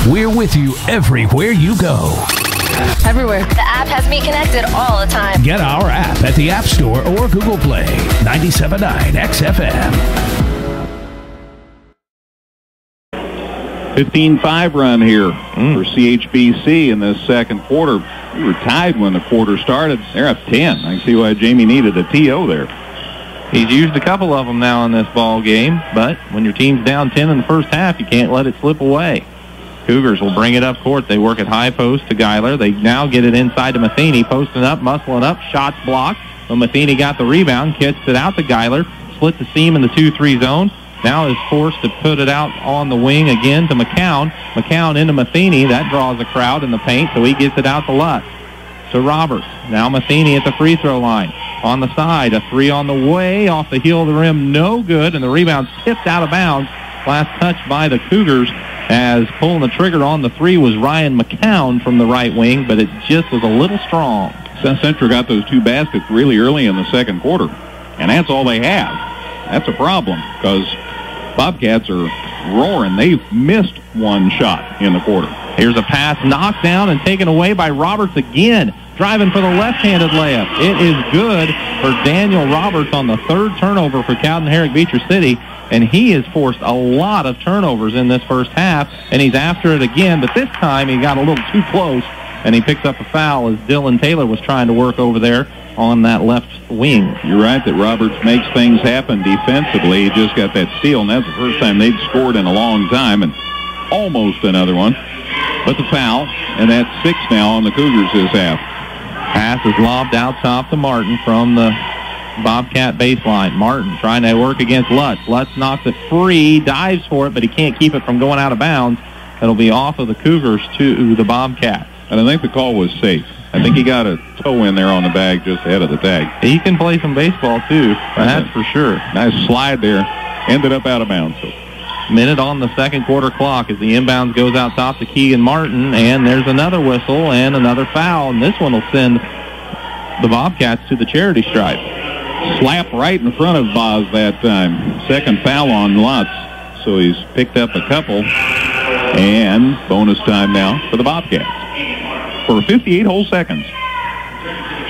[SPEAKER 12] We're with you everywhere you go.
[SPEAKER 13] Everywhere. The app has me connected all the time.
[SPEAKER 12] Get our app at the App Store or Google Play. 97.9 XFM.
[SPEAKER 1] 15-5 run here for CHBC in this second quarter. We were tied when the quarter started. They're up 10. I can see why Jamie needed a TO there.
[SPEAKER 3] He's used a couple of them now in this ball game, but when your team's down 10 in the first half, you can't let it slip away. Cougars will bring it up court. They work at high post to Geiler. They now get it inside to Matheny, posting up, muscling up, shots blocked. So Matheny got the rebound, kicks it out to Geiler, split the seam in the 2-3 zone. Now is forced to put it out on the wing again to McCown. McCown into Matheny. That draws a crowd in the paint, so he gets it out to Lutz. To Roberts. Now Matheny at the free throw line. On the side, a 3 on the way, off the heel of the rim, no good, and the rebound's tipped out of bounds. Last touch by the Cougars, as pulling the trigger on the 3 was Ryan McCown from the right wing, but it just was a little strong.
[SPEAKER 1] South Central got those 2 baskets really early in the second quarter, and that's all they have. That's a problem, because Bobcats are roaring. They've missed 1 shot in the quarter.
[SPEAKER 3] Here's a pass knocked down and taken away by Roberts again, driving for the left-handed layup. It is good for Daniel Roberts on the 3rd turnover for Cowden Herrick Beecher City, and he has forced a lot of turnovers in this first half, and he's after it again, but this time he got a little too close, and he picks up a foul as Dylan Taylor was trying to work over there on that left wing.
[SPEAKER 1] You're right that Roberts makes things happen defensively. He just got that steal, and that's the first time they'd scored in a long time, and almost another one. But the foul, and that's 6 now on the Cougars this half.
[SPEAKER 3] Pass is lobbed out top to Martin from the Bobcat baseline. Martin trying to work against Lutz. Lutz knocks it free, dives for it, but he can't keep it from going out of bounds. It'll be off of the Cougars to the Bobcats.
[SPEAKER 1] And I think the call was safe. I think he got a toe in there on the bag just ahead of the tag.
[SPEAKER 3] He can play some baseball, too. That's for sure.
[SPEAKER 1] Nice slide there. Ended up out of bounds.
[SPEAKER 3] Minute on the second quarter clock as the inbounds goes out top to Keegan Martin, and there's another whistle and another foul, and this one will send the Bobcats to the charity stripe.
[SPEAKER 1] Slap right in front of Boz that time. Second foul on Lutz, so he's picked up a couple, and bonus time now for the Bobcats for 58 whole seconds.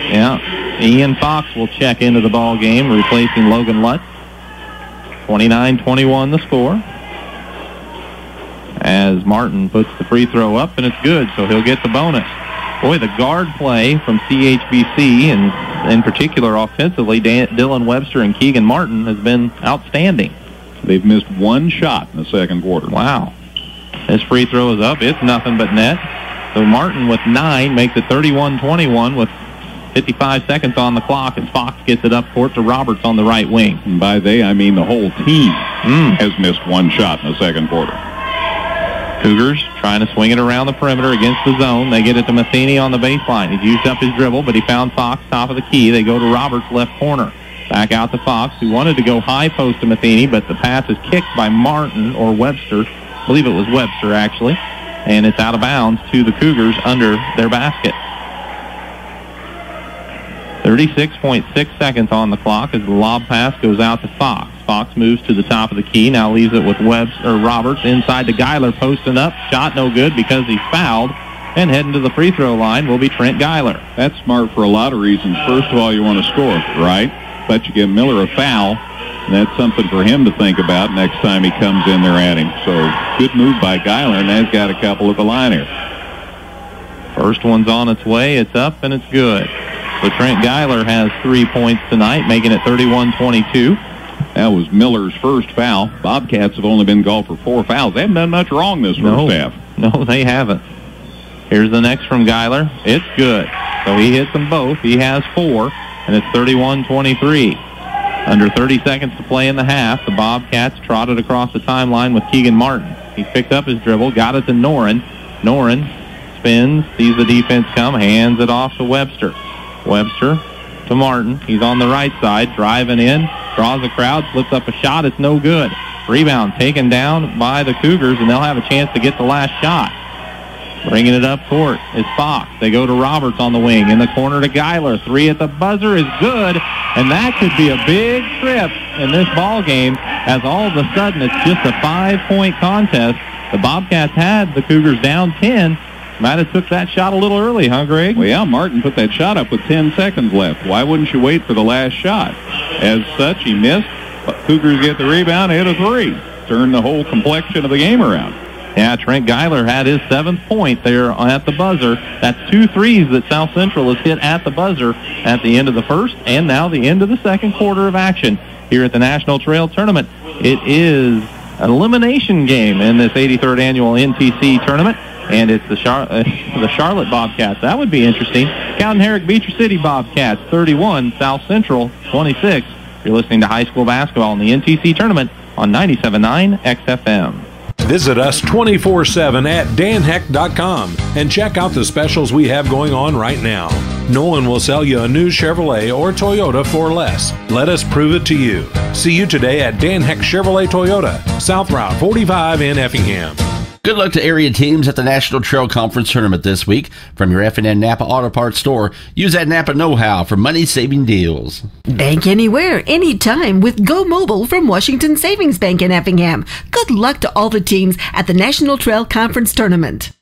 [SPEAKER 3] Yeah, Ian Fox will check into the ball game, replacing Logan Lutz. 29-21 the score. As Martin puts the free throw up, and it's good, so he'll get the bonus. Boy, the guard play from CHBC, and in particular offensively, Dylan Webster and Keegan Martin has been outstanding.
[SPEAKER 1] They've missed 1 shot in the second quarter.
[SPEAKER 3] Wow. This free throw is up. It's nothing but net. So Martin with 9 makes it 31-21 with 55 seconds on the clock, and Fox gets it up court to Roberts on the right wing.
[SPEAKER 1] And by they, I mean the whole team has missed 1 shot in the second quarter.
[SPEAKER 3] Cougars trying to swing it around the perimeter against the zone. They get it to Matheny on the baseline. He's used up his dribble, but he found Fox top of the key. They go to Roberts' left corner. Back out to Fox, who wanted to go high post to Matheny, but the pass is kicked by Martin or Webster. I believe it was Webster, actually. And it's out of bounds to the Cougars under their basket. 36.6 seconds on the clock as the lob pass goes out to Fox. Fox moves to the top of the key, now leaves it with Roberts inside to Geiler, posting up. Shot no good because he's fouled. And heading to the free throw line will be Trent Geiler.
[SPEAKER 1] That's smart for a lot of reasons. First of all, you want to score, right? But you give Miller a foul, And that's something for him to think about next time he comes in there at him. So good move by Geiler, and that's got a couple at the line here.
[SPEAKER 3] First one's on its way. It's up, and it's good. So Trent Geiler has 3 points tonight, making it 31-22.
[SPEAKER 1] That was Miller's first foul. Bobcats have only been called for 4 fouls. They haven't done much wrong this first half.
[SPEAKER 3] No, they haven't. Here's the next from Geiler. It's good. So he hits them both. He has 4, and it's 31-23. Under 30 seconds to play in the half, the Bobcats trotted across the timeline with Keegan Martin. He picked up his dribble, got it to Noren. Noren spins, sees the defense come, hands it off to Webster. Webster to Martin. He's on the right side, driving in, draws a crowd, slips up a shot. It's no good. Rebound taken down by the Cougars, and they'll have a chance to get the last shot. Bringing it up court is Fox. They go to Roberts on the wing. In the corner to Geiler. 3 at the buzzer is good, and that could be a big trip in this ball game, as all of a sudden it's just a 5-point contest. The Bobcats had the Cougars down 10. Might have took that shot a little early, huh, Greg?
[SPEAKER 1] Well, yeah, Martin put that shot up with 10 seconds left. Why wouldn't you wait for the last shot? As such, he missed. But Cougars get the rebound, hit a 3. Turn the whole complexion of the game around.
[SPEAKER 3] Yeah, Trent Geiler had his 7th point there at the buzzer. That's 2 threes that South Central has hit at the buzzer at the end of the first and now the end of the second quarter of action here at the National Trail Tournament. It is an elimination game in this 83rd Annual NTC Tournament, and it's the Charlotte Bobcats. That would be interesting. Cowden, Herrick, Beecher City Bobcats, 31, South Central, 26. You're listening to high school basketball in the NTC Tournament on 97.9 XFM.
[SPEAKER 4] Visit us 24/7 at danheck.com and check out the specials we have going on right now. No one will sell you a new Chevrolet or Toyota for less. Let us prove it to you. See you today at Dan Heck Chevrolet Toyota, South Route 45 in Effingham.
[SPEAKER 5] Good luck to area teams at the National Trail Conference Tournament this week. From your F&N Napa Auto Parts store, use that Napa know-how for money-saving deals.
[SPEAKER 6] Bank anywhere, anytime with Go Mobile from Washington Savings Bank in Effingham. Good luck to all the teams at the National Trail Conference Tournament.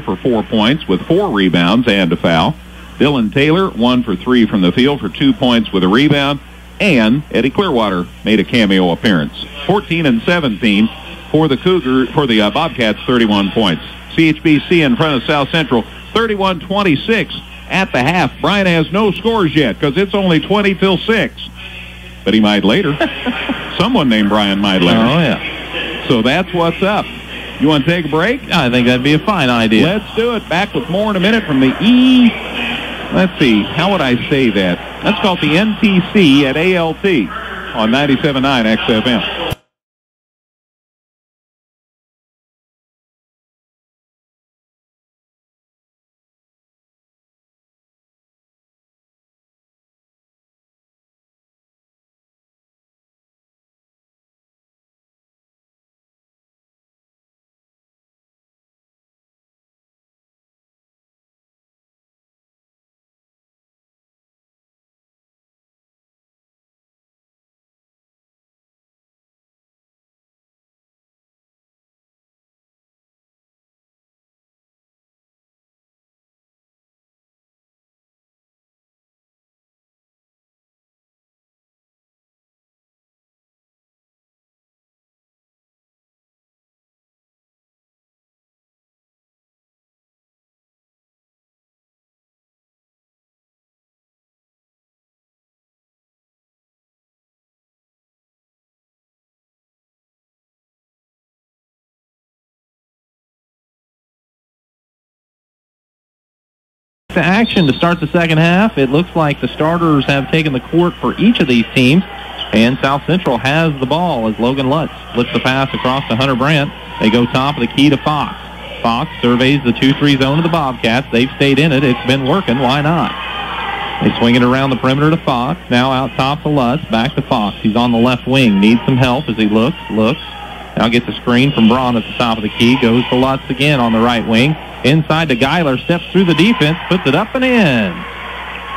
[SPEAKER 1] for 4 points with 4 rebounds and a foul. Dylan Taylor, 1 for 3 from the field for 2 points with a rebound. And Eddie Clearwater made a cameo appearance. 14 and 17 for the Bobcats, 31 points. CHBC in front of South Central, 31-26 at the half. Brian has no scores yet because it's only 20 till 6. But he might later. Someone named Brian might later.
[SPEAKER 3] Oh, yeah.
[SPEAKER 1] So that's what's up. You want to take a break?
[SPEAKER 3] I think that'd be a fine idea.
[SPEAKER 1] Let's do it. Back with more in a minute from the E. Let's see. How would I say that? Let's call it the NTC at ALT on 97.9 XFM.
[SPEAKER 3] To action to start the second half. It looks like the starters have taken the court for each of these teams, and South Central has the ball as Logan Lutz flips the pass across to Hunter Brandt. They go top of the key to Fox. Fox surveys the 2-3 zone of the Bobcats. They've stayed in it. It's been working. Why not? They swing it around the perimeter to Fox. Now out top to Lutz. Back to Fox. He's on the left wing. Needs some help as he looks. Now gets a screen from Braun at the top of the key. Goes to Lutz again on the right wing. Inside to Geiler, steps through the defense, puts it up and in.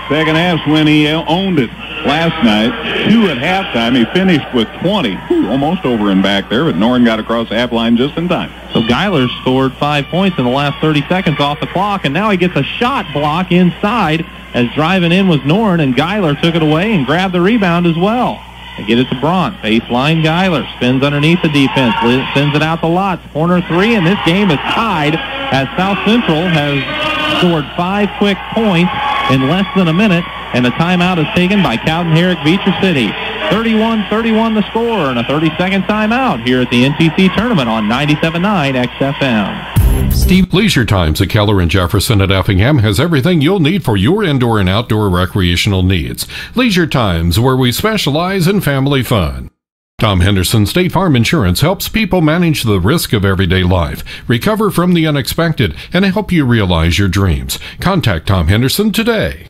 [SPEAKER 1] Second half's when he owned it last night. 2 at halftime. He finished with 20. Almost over and back there, but Norrin got across the half line just in time.
[SPEAKER 3] So Geiler scored 5 points in the last 30 seconds off the clock, and now he gets a shot block inside as driving in was Norrin, and Geiler took it away and grabbed the rebound as well. They get it to Braun. Baseline Geiler. Spins underneath the defense. Sends it out to Lutz. Corner 3, and this game is tied as South Central has scored 5 quick points in less than a minute, and the timeout is taken by Cowden Herrick Beecher City. 31-31 the score, and a 30-second timeout here at the NTC Tournament on 97.9 XFM.
[SPEAKER 7] Steve Leisure Times at Keller and Jefferson at Effingham has everything you'll need for your indoor and outdoor recreational needs. Leisure Times, where we specialize in family fun. Tom Henderson State Farm Insurance helps people manage the risk of everyday life, recover from the unexpected, and help you realize your dreams. Contact Tom Henderson today.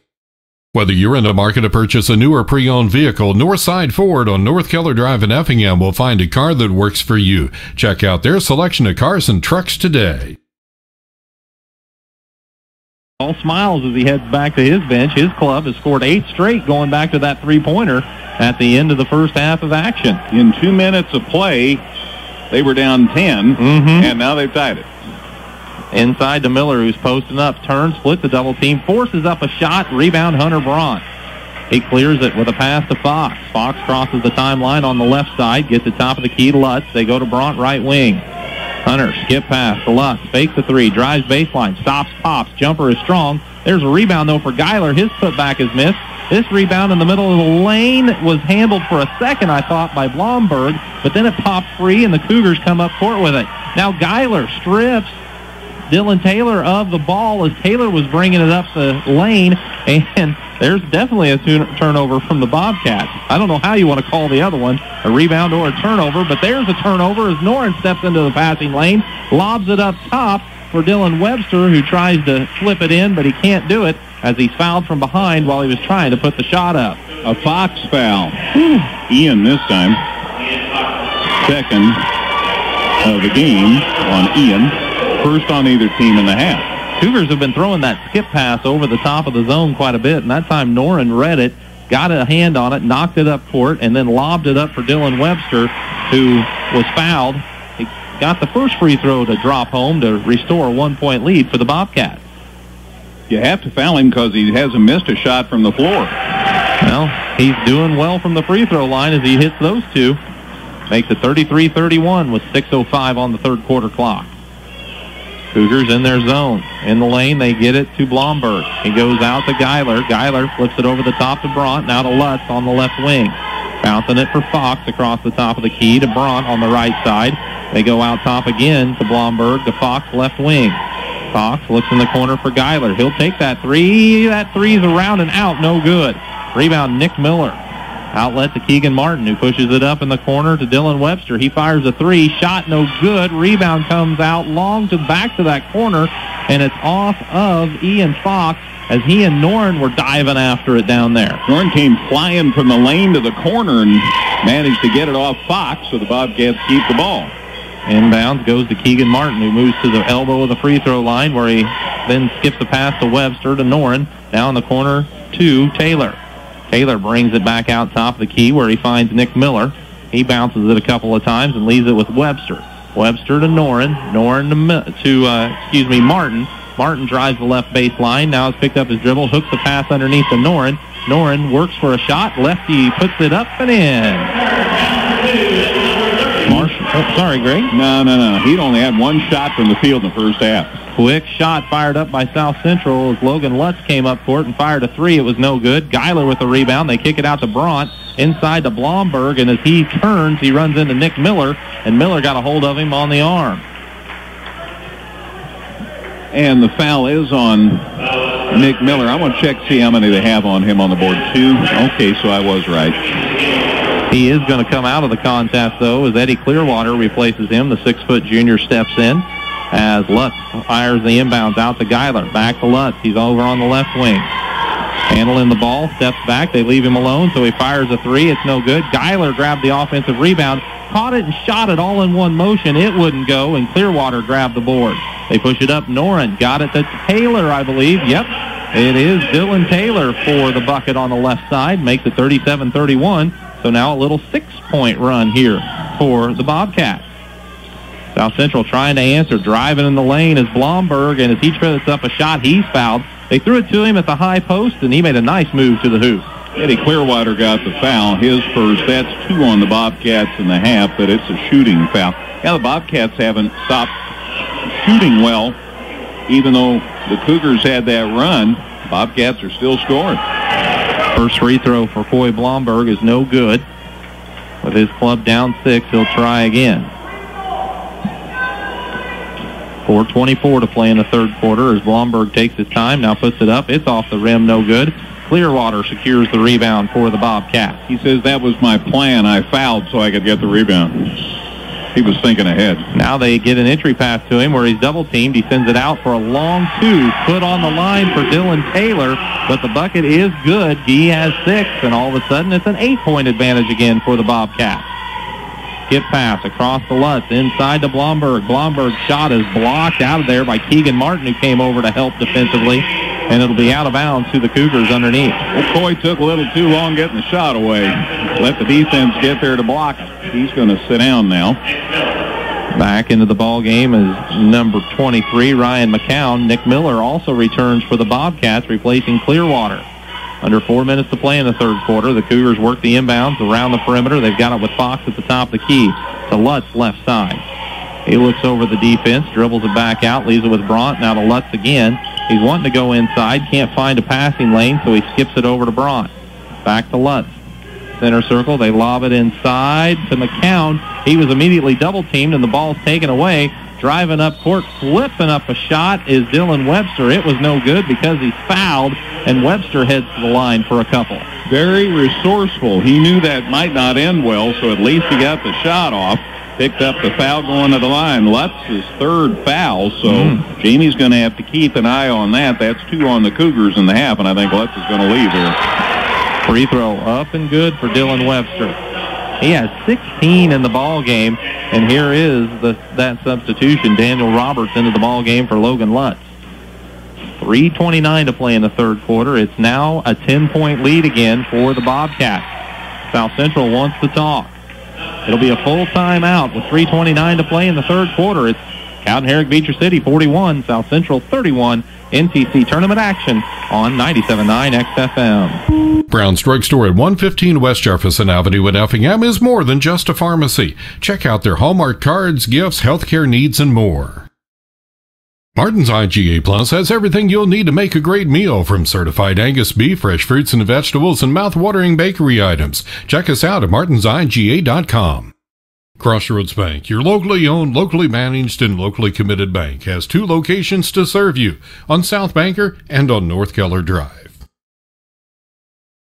[SPEAKER 7] Whether you're in the market to purchase a new or pre-owned vehicle, Northside Ford on North Keller Drive in Effingham will find a car that works for you. Check out their selection of cars and trucks today.
[SPEAKER 3] All smiles as he heads back to his bench. His club has scored 8 straight going back to that three-pointer at the end of the first half of action.
[SPEAKER 1] In 2 minutes of play, they were down 10, and now they've tied it.
[SPEAKER 3] Inside to Miller, who's posting up, turns, splits the double team, forces up a shot, rebound Hunter Braun. He clears it with a pass to Fox. Fox crosses the timeline on the left side, gets the top of the key to Lutz. They go to Braun, right wing. Hunter, skip pass to Lutz, fakes the 3, drives baseline, stops, pops, jumper is strong. There's a rebound, though, for Geiler. His putback is missed. This rebound in the middle of the lane was handled for a second, I thought, by Blomberg, but then it popped free, and the Cougars come up court with it. Now Geiler strips Dylan Taylor of the ball as Taylor was bringing it up the lane, and there's definitely a turnover from the Bobcats. I don't know how you want to call the other one, a rebound or a turnover, but there's a turnover as Norrin steps into the passing lane, lobs it up top for Dylan Webster, who tries to flip it in, but he can't do it as he's fouled from behind while he was trying to put the shot up.
[SPEAKER 1] A Fox foul. Ian this time. Second of the game on Ian. First on either team in the half.
[SPEAKER 3] Cougars have been throwing that skip pass over the top of the zone quite a bit, and that time Norrin read it, got a hand on it, knocked it up court, and then lobbed it up for Dylan Webster, who was fouled. He got the first free throw to drop home to restore a 1-point lead for the Bobcats.
[SPEAKER 1] You have to foul him because he hasn't missed a shot from the floor.
[SPEAKER 3] Well, he's doing well from the free throw line as he hits those two. Makes it 33-31 with 6:05 on the third quarter clock. Cougars in their zone. In the lane, they get it to Blomberg. He goes out to Geiler. Geiler flips it over the top to Brandt. Now to Lutz on the left wing. Bouncing it for Fox across the top of the key to Brandt on the right side. They go out top again to Blomberg to Fox left wing. Fox looks in the corner for Geiler. He'll take that three. That three's around and out. No good. Rebound, Nick Miller. Outlet to Keegan Martin, who pushes it up in the corner to Dylan Webster. He fires a three. Shot no good. Rebound comes out long to back to that corner, and it's off of Ian Fox as he and Noren were diving after it down there.
[SPEAKER 1] Noren came flying from the lane to the corner and managed to get it off Fox, so the Bobcats keep the ball.
[SPEAKER 3] Inbounds goes to Keegan Martin, who moves to the elbow of the free throw line, where he then skips the pass to Webster to Noren. Now in the corner to Taylor. Taylor brings it back out top of the key where he finds Nick Miller. He bounces it a couple of times and leaves it with Webster. Webster to Noren. Noren to Martin. Martin drives the left baseline. Now has picked up his dribble, hooks the pass underneath to Noren. Noren works for a shot. Lefty puts it up and in. Sorry, Greg.
[SPEAKER 1] No. He'd only had one shot from the field in the first half.
[SPEAKER 3] Quick shot fired up by South Central as Logan Lutz came up court and fired a three. It was no good. Geiler with the rebound. They kick it out to Brandt inside to Blomberg, and as he turns, he runs into Nick Miller, and Miller got a hold of him on the arm.
[SPEAKER 1] And the foul is on Nick Miller. I want to check, see how many they have on him on the board. 2. Okay, so I was right.
[SPEAKER 3] He is going to come out of the contest, though, as Eddie Clearwater replaces him. The 6-foot junior steps in as Lutz fires the inbounds out to Geiler. Back to Lutz. He's over on the left wing. Handling the ball, steps back. They leave him alone, so he fires a three. It's no good. Geiler grabbed the offensive rebound, caught it and shot it all in one motion. It wouldn't go, and Clearwater grabbed the board. They push it up. Noren got it to Taylor, I believe. Yep, it is Dylan Taylor for the bucket on the left side. Makes it 37-31. So now a little 6-point run here for the Bobcats. South Central trying to answer. Driving in the lane is Blomberg, and as he puts up a shot, he's fouled. They threw it to him at the high post, and he made a nice move to the hoop.
[SPEAKER 1] Eddie Clearwater got the foul, his first. That's 2 on the Bobcats in the half, but it's a shooting foul. Yeah, the Bobcats haven't stopped shooting well. Even though the Cougars had that run, Bobcats are still scoring.
[SPEAKER 3] First free throw for Coy Blomberg is no good. With his club down 6, he'll try again. 4:24 to play in the third quarter as Blomberg takes his time, now puts it up. It's off the rim, no good. Clearwater secures the rebound for the Bobcats.
[SPEAKER 1] He says, that was my plan. I fouled so I could get the rebound. He was thinking ahead.
[SPEAKER 3] Now they get an entry pass to him where he's double-teamed. He sends it out for a long 2. Put on the line for Dylan Taylor, but the bucket is good. He has 6, and all of a sudden it's an 8-point advantage again for the Bobcats. Skip pass across the Lutz, inside to Blomberg. Blomberg's shot is blocked out of there by Keegan Martin, who came over to help defensively, and it'll be out of bounds to the Cougars underneath.
[SPEAKER 1] Well, Coy took a little too long getting the shot away. Let the defense get there to block it. He's going to sit down now.
[SPEAKER 3] Back into the ball game is number 23, Ryan McCown. Nick Miller also returns for the Bobcats, replacing Clearwater. Under 4 minutes to play in the third quarter, the Cougars work the inbounds around the perimeter. They've got it with Fox at the top of the key to Lutz left side. He looks over the defense, dribbles it back out, leaves it with Brandt. Now to Lutz again. He's wanting to go inside, can't find a passing lane, so he skips it over to Brandt. Back to Lutz. Center circle, they lob it inside to McCown. He was immediately double-teamed, and the ball's taken away. Driving up court, flipping up a shot is Dylan Webster. It was no good because he's fouled, and Webster heads to the line for a couple.
[SPEAKER 1] Very resourceful. He knew that might not end well, so at least he got the shot off. Picked up the foul going to the line. Lutz's 3rd foul, so Jamie's going to have to keep an eye on that. That's 2 on the Cougars in the half, and I think Lutz is going to leave here.
[SPEAKER 3] Free throw up and good for Dylan Webster. He has 16 in the ball game, and here is that substitution. Daniel Roberts into the ball game for Logan Lutz. 3:29 to play in the third quarter. It's now a 10-point lead again for the Bobcats. South Central wants to talk. It'll be a full timeout with 3:29 to play in the third quarter. It's Cowden, Herrick, Beecher City 41, South Central 31. NTC Tournament action on 97.9 XFM.
[SPEAKER 7] Brown's Drugstore at 115 West Jefferson Avenue in Effingham is more than just a pharmacy. Check out their Hallmark cards, gifts, healthcare needs, and more. Martin's IGA Plus has everything you'll need to make a great meal, from certified Angus beef, fresh fruits and vegetables, and mouth-watering bakery items. Check us out at martinsiga.com. Crossroads Bank, your locally owned, locally managed, and locally committed bank, has 2 locations to serve you, on South Banker and on North Keller Drive.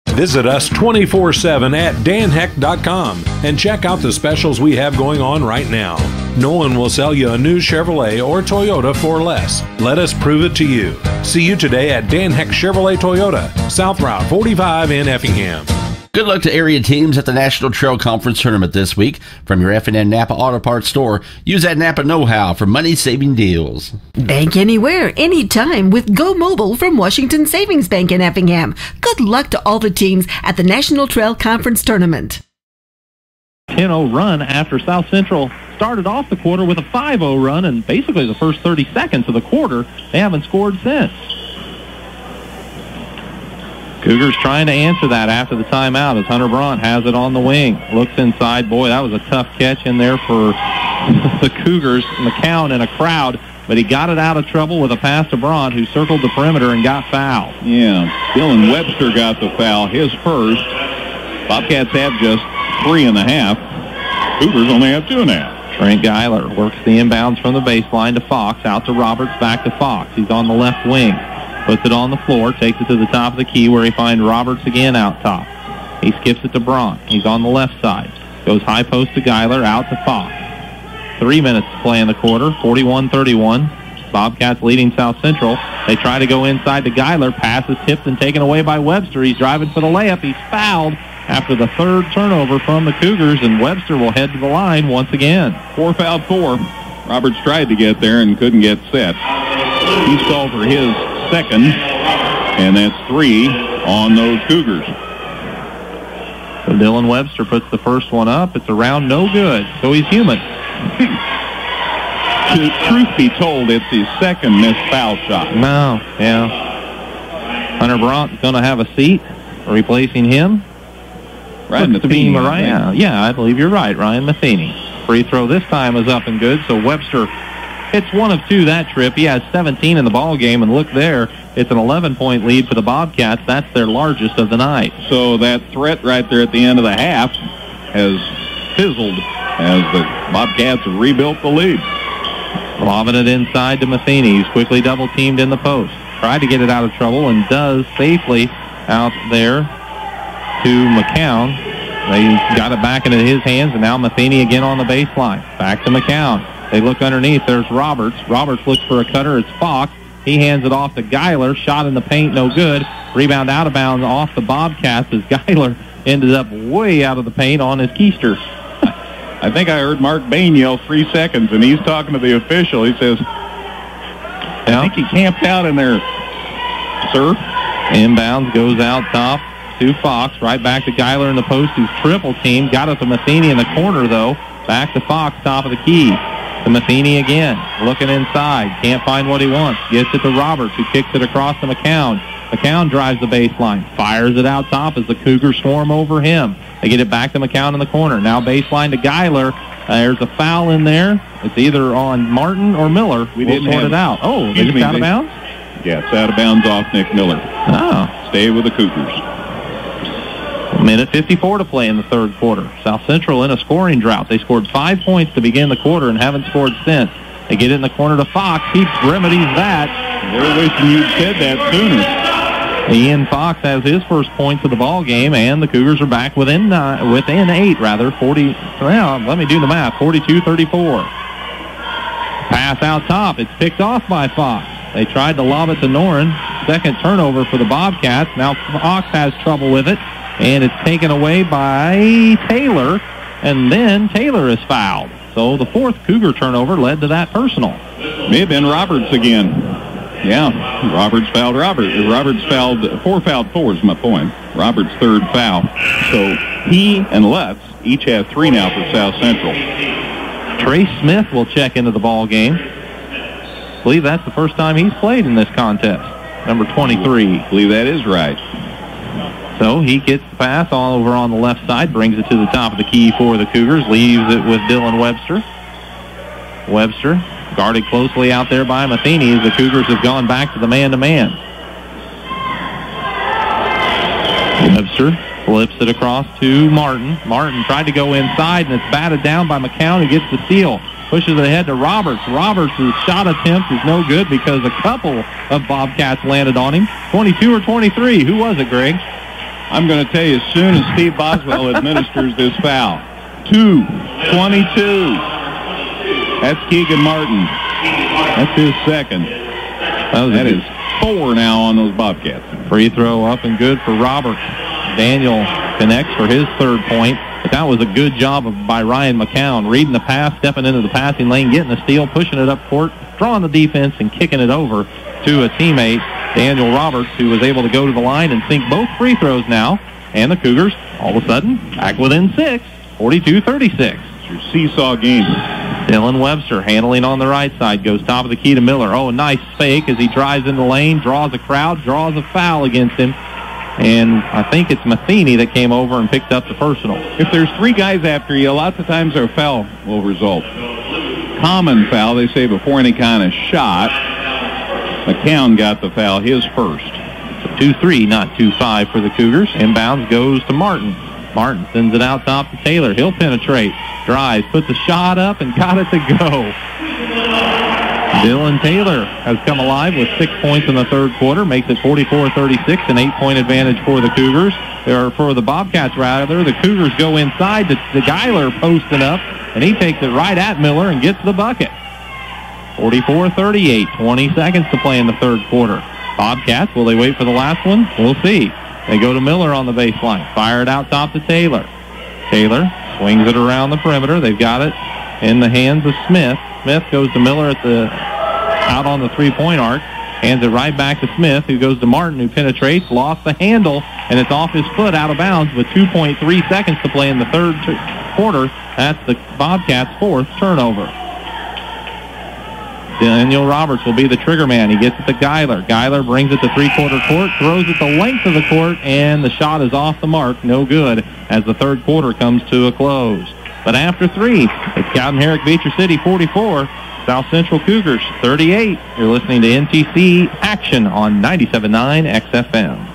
[SPEAKER 4] Visit us 24/7 at danheck.com and check out the specials we have going on right now. No one will sell you a new Chevrolet or Toyota for less. Let us prove it to you. See you today at Dan Heck Chevrolet Toyota, South Route 45 in Effingham.
[SPEAKER 5] Good luck to area teams at the National Trail Conference Tournament this week. From your F&N Napa Auto Parts store, use that Napa know-how for money-saving deals.
[SPEAKER 6] Bank anywhere, anytime with Go Mobile from Washington Savings Bank in Effingham. Good luck to all the teams at the National Trail Conference Tournament.
[SPEAKER 3] 10-0 run after South Central started off the quarter with a 5-0 run, and basically the first 30 seconds of the quarter, they haven't scored since. Cougars trying to answer that after the timeout as Hunter Brandt has it on the wing. Looks inside. Boy, that was a tough catch in there for the Cougars. McCown in a crowd, but he got it out of trouble with a pass to Brandt, who circled the perimeter and got fouled.
[SPEAKER 1] Yeah, Dylan Webster got the foul, his first. Bobcats have just 3.5. Cougars only have 2.5.
[SPEAKER 3] Trent Geiler works the inbounds from the baseline to Fox, out to Roberts, back to Fox. He's on the left wing. Puts it on the floor, takes it to the top of the key where he finds Roberts again out top. He skips it to Brandt. He's on the left side. Goes high post to Geiler, out to Fox. 3 minutes to play in the quarter, 41-31. Bobcats leading South Central. They try to go inside to Geiler. Pass is tipped and taken away by Webster. He's driving for the layup. He's fouled after the third turnover from the Cougars, and Webster will head to the line once again.
[SPEAKER 1] 4 fouled 4. Roberts tried to get there and couldn't get set. He's called for his second, and that's 3 on those Cougars.
[SPEAKER 3] So Dylan Webster puts the first one up. It's around, no good. So he's human.
[SPEAKER 1] Truth be told, it's his second missed foul shot.
[SPEAKER 3] No, yeah. Hunter Brandt's going to have a seat, replacing him.
[SPEAKER 1] Ryan Matheny.
[SPEAKER 3] Yeah, I believe you're right, Ryan Matheny. Free throw this time is up and good, so Webster hits 1 of 2 that trip. He has 17 in the ball game, and look there, it's an 11-point lead for the Bobcats. That's their largest of the night.
[SPEAKER 1] So that threat right there at the end of the half has fizzled as the Bobcats have rebuilt the lead.
[SPEAKER 3] Lobbing it inside to Matheny. He's quickly double-teamed in the post. Tried to get it out of trouble and does safely out there to McCown. They got it back into his hands, and now Matheny again on the baseline. Back to McCown. They look underneath. There's Roberts. Roberts looks for a cutter. It's Fox. He hands it off to Geiler. Shot in the paint, no good. Rebound out of bounds off the Bobcats as Geiler ended up way out of the paint on his keister.
[SPEAKER 1] I think I heard Mark Bain yell 3 seconds, and he's talking to the official. He says, I think he camped out in there, sir.
[SPEAKER 3] Inbounds goes out top to Fox. Right back to Geiler in the post, who's triple team. Got it to Matheny in the corner, though. Back to Fox, top of the key. To Matheny again, looking inside. Can't find what he wants. Gets it to Roberts, who kicks it across to McCown. McCown drives the baseline. Fires it out top as the Cougars swarm over him. They get it back to McCown in the corner. Now baseline to Geiler. There's a foul in there. It's either on Martin or Miller. We'll sort it out. Oh, is it out of bounds?
[SPEAKER 1] Yeah, it's out of bounds off Nick Miller.
[SPEAKER 3] Oh.
[SPEAKER 1] Stay with the Cougars.
[SPEAKER 3] 1:54 to play in the third quarter. South Central in a scoring drought. They scored 5 points to begin the quarter and haven't scored since. They get it in the corner to Fox. He remedies that.
[SPEAKER 1] They're wishing you'd said that sooner.
[SPEAKER 3] Ian Fox has his first points of the ball game, and the Cougars are back within 8, rather. 40. Well, let me do the math. 42-34. Pass out top. It's picked off by Fox. They tried to lob it to Noren. Second turnover for the Bobcats. Now Fox has trouble with it, and it's taken away by Taylor, and then Taylor is fouled. So the fourth Cougar turnover led to that personal.
[SPEAKER 1] May have been Roberts again. Yeah, Roberts fouled Roberts. Roberts fouled 4 is my point. Roberts' third foul. So he and Lutz each have 3 now for South Central.
[SPEAKER 3] Trey Smith will check into the ball game. I believe that's the first time he's played in this contest. Number 23.
[SPEAKER 1] I believe that is right.
[SPEAKER 3] So he gets the pass all over on the left side, brings it to the top of the key for the Cougars, leaves it with Dylan Webster. Webster guarded closely out there by Matheny as the Cougars have gone back to the man-to-man. Webster flips it across to Martin. Martin tried to go inside, and it's batted down by McCown, who gets the steal. Pushes it ahead to Roberts. Roberts' shot attempt is no good because a couple of Bobcats landed on him. 22 or 23. Who was it, Greg?
[SPEAKER 1] I'm going to tell you as soon as Steve Boswell administers this foul. 22. That's Keegan Martin. That's his second. That is 4 now on those Bobcats.
[SPEAKER 3] Free throw up and good for Roberts. Daniel connects for his 3rd point. But that was a good job by Ryan McCown. Reading the pass, stepping into the passing lane, getting the steal, pushing it up court, drawing the defense, and kicking it over to a teammate, Daniel Roberts, who was able to go to the line and sink both free throws now. And the Cougars, all of a sudden, back within 6, 42-36.
[SPEAKER 1] It's your seesaw game.
[SPEAKER 3] Dylan Webster handling on the right side, goes top of the key to Miller. Oh, a nice fake as he drives in the lane, draws a crowd, draws a foul against him. And I think it's Matheny that came over and picked up the personal.
[SPEAKER 1] If there's 3 guys after you, lots of times their foul will result. Common foul, they say, before any kind of shot. McCown got the foul, his first.
[SPEAKER 3] 2-3, not 2-5 for the Cougars. Inbounds goes to Martin. Martin sends it out top to Taylor. He'll penetrate, drives, puts a shot up, and got it to go. Dylan Taylor has come alive with 6 points in the 3rd quarter, makes it 44-36, an 8-point advantage for the Cougars. Or for the Bobcats, rather. The Cougars go inside. The Geiler posting up, and he takes it right at Miller and gets the bucket. 44-38, 20 seconds to play in the 3rd quarter. Bobcats, will they wait for the last one? We'll see. They go to Miller on the baseline. Fire it out top to Taylor. Taylor swings it around the perimeter. They've got it in the hands of Smith. Smith goes to Miller out on the 3-point arc. Hands it right back to Smith, who goes to Martin, who penetrates, lost the handle, and it's off his foot out of bounds with 2.3 seconds to play in the 3rd quarter. That's the Bobcats' 4th turnover. Daniel Roberts will be the trigger man. He gets it to Geiler. Geiler brings it to 3-quarter court, throws it the length of the court, and the shot is off the mark. No good as the 3rd quarter comes to a close. But after 3, it's Cowden Herrick Beecher City 44, South Central Cougars 38. You're listening to NTC Action on 97.9 XFM.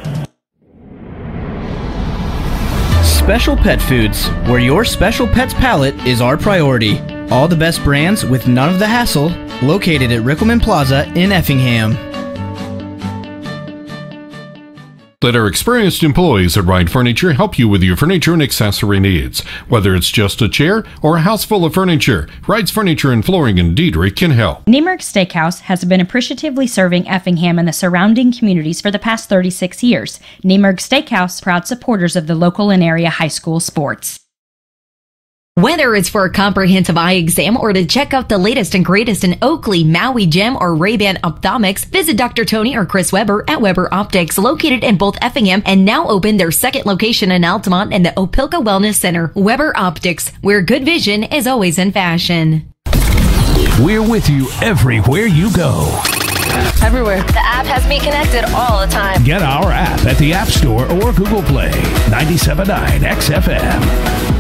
[SPEAKER 9] Special Pet Foods, where your special pet's palate is our priority. All the best brands with none of the hassle, located at Rickleman Plaza in Effingham.
[SPEAKER 7] Let our experienced employees at Ride Furniture help you with your furniture and accessory needs. Whether it's just a chair or a house full of furniture, Ride's Furniture and Flooring in Diedrich can help.
[SPEAKER 10] Nemurg Steakhouse has been appreciatively serving Effingham and the surrounding communities for the past 36 years. Nemurg Steakhouse, proud supporters of the local and area high school sports.
[SPEAKER 11] Whether it's for a comprehensive eye exam or to check out the latest and greatest in Oakley, Maui Gem, or Ray-Ban ophthalmics, visit Dr. Tony or Chris Weber at Weber Optics, located in both Effingham and now open their 2nd location in Altamont and the Opelka Wellness Center. Weber Optics, where good vision is always in fashion.
[SPEAKER 12] We're with you everywhere you go.
[SPEAKER 13] Everywhere. The app has me connected all the time.
[SPEAKER 12] Get our app at the App Store or Google Play. 97.9 XFM.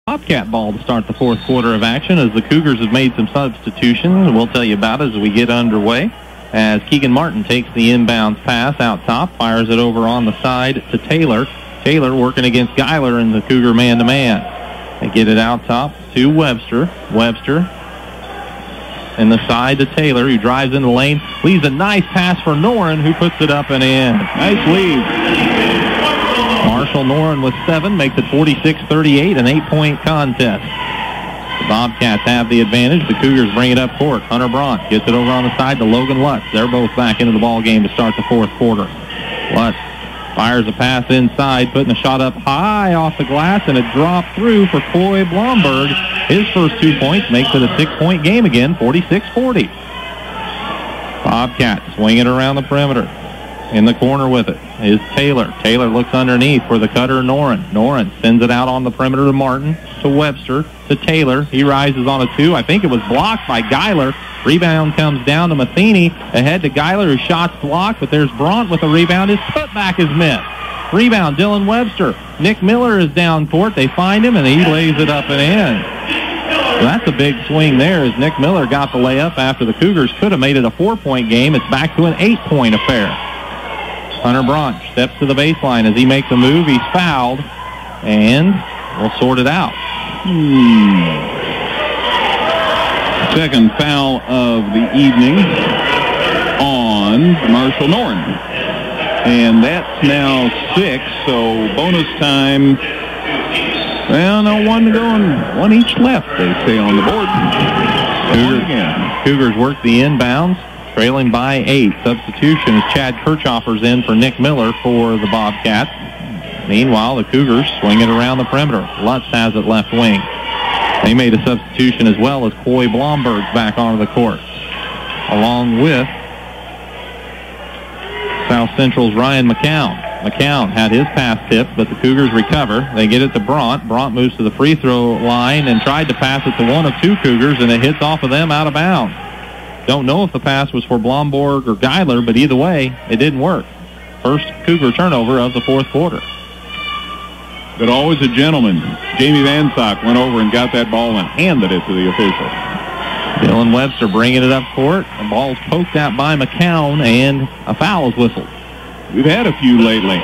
[SPEAKER 3] Bobcat ball to start the 4th quarter of action as the Cougars have made some substitutions. We'll tell you about it as we get underway. As Keegan Martin takes the inbounds pass out top, fires it over on the side to Taylor. Taylor working against Geiler in the Cougar man-to-man. They get it out top to Webster. Webster in the side to Taylor, who drives in the lane. Leaves a nice pass for Noren, who puts it up and in.
[SPEAKER 1] Nice lead.
[SPEAKER 3] Marshall Noren with 7 makes it 46-38, an 8-point contest. The Bobcats have the advantage. The Cougars bring it up court. Hunter Brandt gets it over on the side to Logan Lutz. They're both back into the ball game to start the 4th quarter. Lutz fires a pass inside, putting a shot up high off the glass, and it dropped through for Coy Blomberg. His first 2 points makes it a 6-point game again, 46-40. Bobcats swing it around the perimeter. In the corner with it is Taylor. Taylor looks underneath for the cutter, Noren. Noren sends it out on the perimeter to Martin, to Webster, to Taylor. He rises on a 2. I think it was blocked by Geiler. Rebound comes down to Matheny. Ahead to Geiler, whose shot's blocked, but there's Bront with a rebound. His putback is missed. Rebound, Dylan Webster. Nick Miller is down court. They find him, and he lays it up and in. So that's a big swing there as Nick Miller got the layup after the Cougars could have made it a 4-point game. It's back to an 8-point affair. Hunter Bront steps to the baseline as he makes a move. He's fouled, and we'll sort it out.
[SPEAKER 1] Second foul of the evening on Marshall Noren. And that's now 6, so bonus time. Well, no, 1 to go and 1 each left, they say on the board.
[SPEAKER 3] Cougars work the inbounds, trailing by 8. Substitution is Chad Kirchhoffer's in for Nick Miller for the Bobcats. Meanwhile, the Cougars swing it around the perimeter. Lutz has it left wing. They made a substitution as well as Coy Blomberg's back onto the court, along with South Central's Ryan McCown. McCown had his pass tipped, but the Cougars recover. They get it to Bront. Bront moves to the free throw line and tried to pass it to one of 2 Cougars, and it hits off of them out of bounds. Don't know if the pass was for Blomberg or Geiler, but either way, it didn't work. First Cougar turnover of the 4th quarter.
[SPEAKER 1] But always a gentleman. Jamie Van Sock went over and got that ball and handed it to the official.
[SPEAKER 3] Dylan Webster bringing it up court. The ball's poked out by McCown, and a foul is whistled.
[SPEAKER 1] We've had a few lately.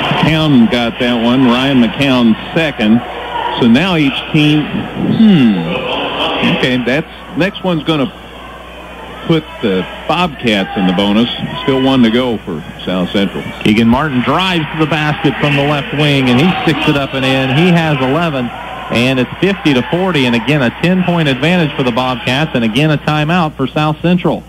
[SPEAKER 1] McCown got that one. Ryan McCown second. So now each team, okay, that's next one's going to put the Bobcats in the bonus. Still 1 to go for South Central.
[SPEAKER 3] Keegan Martin drives to the basket from the left wing, and he sticks it up and in. He has 11, and it's 50-40, and again a 10-point advantage for the Bobcats, and again a timeout for South Central.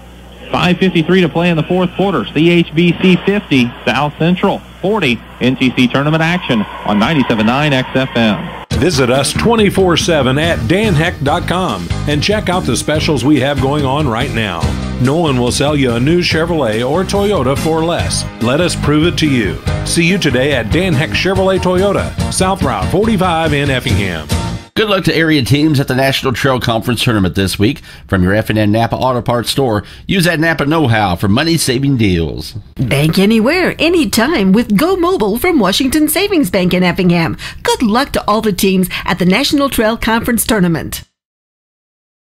[SPEAKER 3] 5:53 to play in the 4th quarter. CHBC 50, South Central 40. NTC Tournament action on 97.9 XFM.
[SPEAKER 4] Visit us 24/7 at danheck.com and check out the specials we have going on right now. No one will sell you a new Chevrolet or Toyota for less. Let us prove it to you. See you today at Dan Heck Chevrolet Toyota, South Route 45 in Effingham.
[SPEAKER 5] Good luck to area teams at the National Trail Conference Tournament this week. From your F&N Napa Auto Parts store, use that Napa know-how for money-saving deals.
[SPEAKER 6] Bank anywhere, anytime with Go Mobile from Washington Savings Bank in Effingham. Good luck to all the teams at the National Trail Conference Tournament.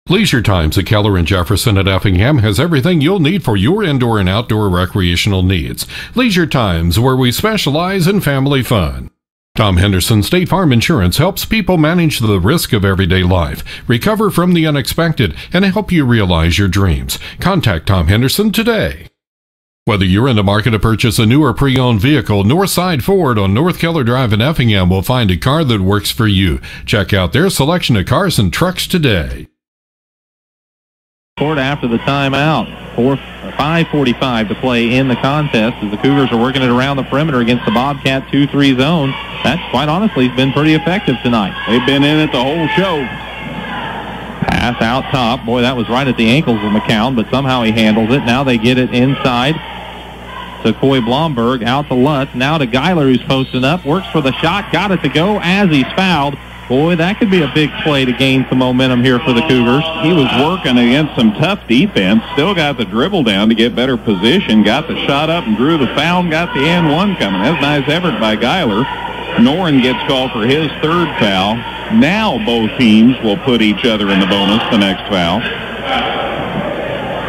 [SPEAKER 7] Leisure Times at Keller and Jefferson at Effingham has everything you'll need for your indoor and outdoor recreational needs. Leisure Times, where we specialize in family fun. Tom Henderson State Farm Insurance helps people manage the risk of everyday life, recover from the unexpected, and help you realize your dreams. Contact Tom Henderson today. Whether you're in the market to purchase a new or pre-owned vehicle, Northside Ford on North Keller Drive in Effingham will find a car that works for you. Check out their selection of cars and trucks today.
[SPEAKER 3] Court after the timeout. 5:45 to play in the contest as the Cougars are working it around the perimeter against the Bobcat 2-3 zone. That, quite honestly, has been pretty effective tonight.
[SPEAKER 1] They've been in it the whole show.
[SPEAKER 3] Pass out top. Boy, that was right at the ankles of McCown, but somehow he handles it. Now they get it inside to Coy Blomberg, out to Lutz. Now to Geiler, who's posting up. Works for the shot. Got it to go as he's fouled. Boy, that could be a big play to gain some momentum here for the Cougars.
[SPEAKER 1] He was working against some tough defense. Still got the dribble down to get better position. Got the shot up and drew the foul and got the and one coming. That's a nice effort by Geiler. Noren gets called for his 3rd foul. Now both teams will put each other in the bonus the next foul.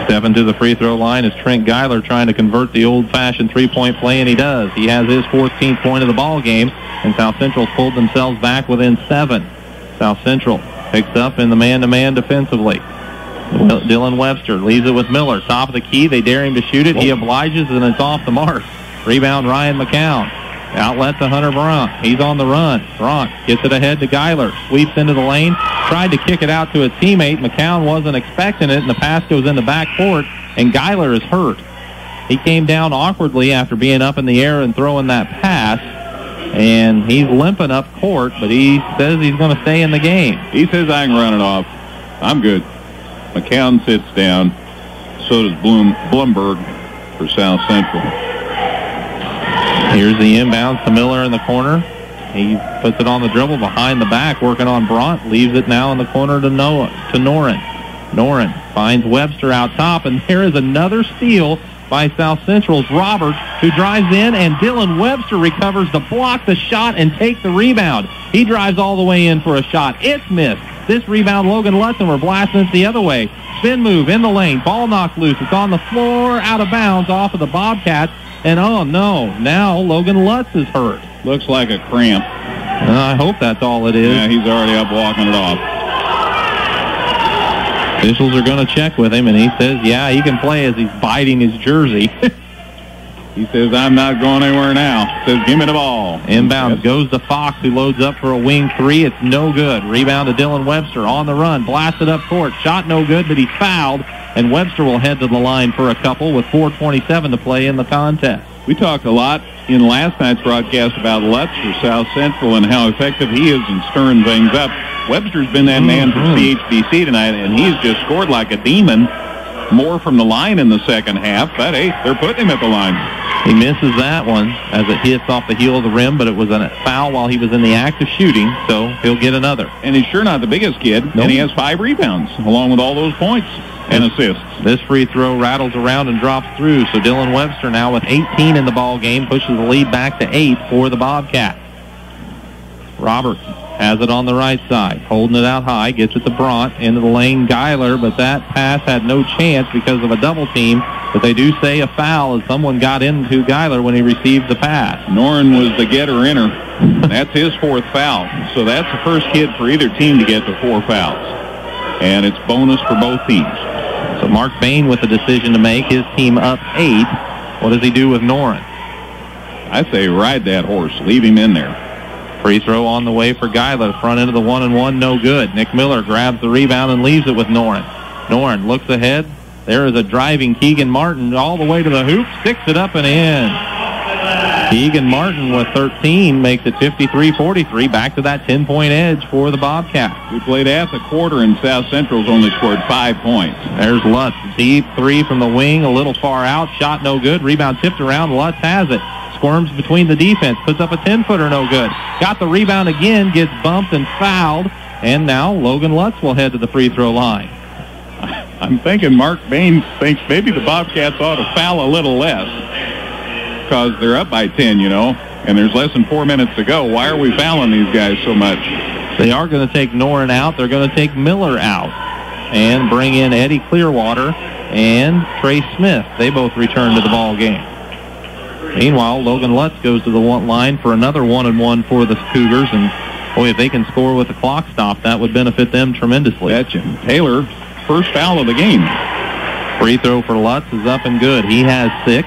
[SPEAKER 3] 7 to the free throw line is Trent Geiler trying to convert the old-fashioned three-point play, and he does. He has his 14th point of the ball game, and South Central's pulled themselves back within 7. South Central picks up in the man-to-man defensively. Dylan Webster leaves it with Miller. Top of the key, they dare him to shoot it. He obliges, and it's off the mark. Rebound, Ryan McCown. Outlet to Hunter Bront. He's on the run. Bront gets it ahead to Geiler. Sweeps into the lane. Tried to kick it out to a teammate. McCown wasn't expecting it, and the pass goes in the backcourt, and Geiler is hurt. He came down awkwardly after being up in the air and throwing that pass, and he's limping up court, but he says he's going to stay in the game.
[SPEAKER 1] He says, I can run it off. I'm good. McCown sits down. So does Blomberg. for South Central.
[SPEAKER 3] Here's the inbound to Miller in the corner. He puts it on the dribble behind the back, working on Bront. Leaves it now in the corner to Noren. Noren finds Webster out top, and there is another steal by South Central's Roberts, who drives in, and Dylan Webster recovers to block the shot and take the rebound. He drives all the way in for a shot. It's missed. This rebound, Logan Lutz, and we're blasting it the other way. Spin move in the lane. Ball knocked loose. It's on the floor, out of bounds, off of the Bobcats. And oh no, now Logan Lutz is hurt.
[SPEAKER 1] Looks like a cramp.
[SPEAKER 3] I hope that's all it is.
[SPEAKER 1] Yeah, he's already up walking it off.
[SPEAKER 3] Officials are going to check with him, and he says, yeah, he can play as he's biting his jersey.
[SPEAKER 1] He says, I'm not going anywhere now. Says, give me the ball.
[SPEAKER 3] Inbound goes to Fox, who loads up for a wing three. It's no good. Rebound to Dylan Webster on the run. Blasted up court. Shot no good, but he fouled. And Webster will head to the line for a couple with 4:27 to play in the contest.
[SPEAKER 1] We talked a lot in last night's broadcast about Lutz for South Central and how effective he is in stirring things up. Webster's been that man for CHBC tonight, and he's just scored like a demon. More from the line in the second half, but hey, they're putting him at the line.
[SPEAKER 3] He misses that one as it hits off the heel of the rim, but it was a foul while he was in the act of shooting, so he'll get another.
[SPEAKER 1] And he's sure not the biggest kid, and he has 5 rebounds, along with all those points and assists.
[SPEAKER 3] This free throw rattles around and drops through, so Dylan Webster now with 18 in the ball game pushes the lead back to 8 for the Bobcats. Roberts has it on the right side, holding it out high, gets it to Bront, into the lane, Geiler, but that pass had no chance because of a double team, but they do say a foul as someone got into Geiler when he received the pass.
[SPEAKER 1] Noren was the getter-inner. That's his 4th foul, so that's the first kid for either team to get to 4 fouls, and it's bonus for both teams.
[SPEAKER 3] So Mark Bain with a decision to make, his team up 8. What does he do with Noren?
[SPEAKER 1] I say ride that horse, leave him in there.
[SPEAKER 3] Free throw on the way for Geiler. Front end of the 1-and-1, no good. Nick Miller grabs the rebound and leaves it with Noren. Noren looks ahead. There is a driving Keegan Martin all the way to the hoop. Sticks it up and in. Keegan Martin with 13 makes it 53-43. Back to that 10-point edge for the Bobcats.
[SPEAKER 1] We played at the quarter, and South Central's only scored 5 points.
[SPEAKER 3] There's Lutz. Deep 3 from the wing, a little far out. Shot no good. Rebound tipped around. Lutz has it. Squirms between the defense, puts up a 10-footer, no good. Got the rebound again, gets bumped and fouled, and now Logan Lutz will head to the free throw line.
[SPEAKER 1] I'm thinking Mark Bain thinks maybe the Bobcats ought to foul a little less because they're up by 10, and there's less than 4 minutes to go. Why are we fouling these guys so much?
[SPEAKER 3] They are going to take Noren out. They're going to take Miller out and bring in Eddie Clearwater and Trey Smith. They both return to the ball game. Meanwhile, Logan Lutz goes to the line for another 1-and-1 for the Cougars, and boy, if they can score with the clock stop, that would benefit them tremendously.
[SPEAKER 1] Betcha. Taylor, first foul of the game.
[SPEAKER 3] Free throw for Lutz is up and good. He has 6.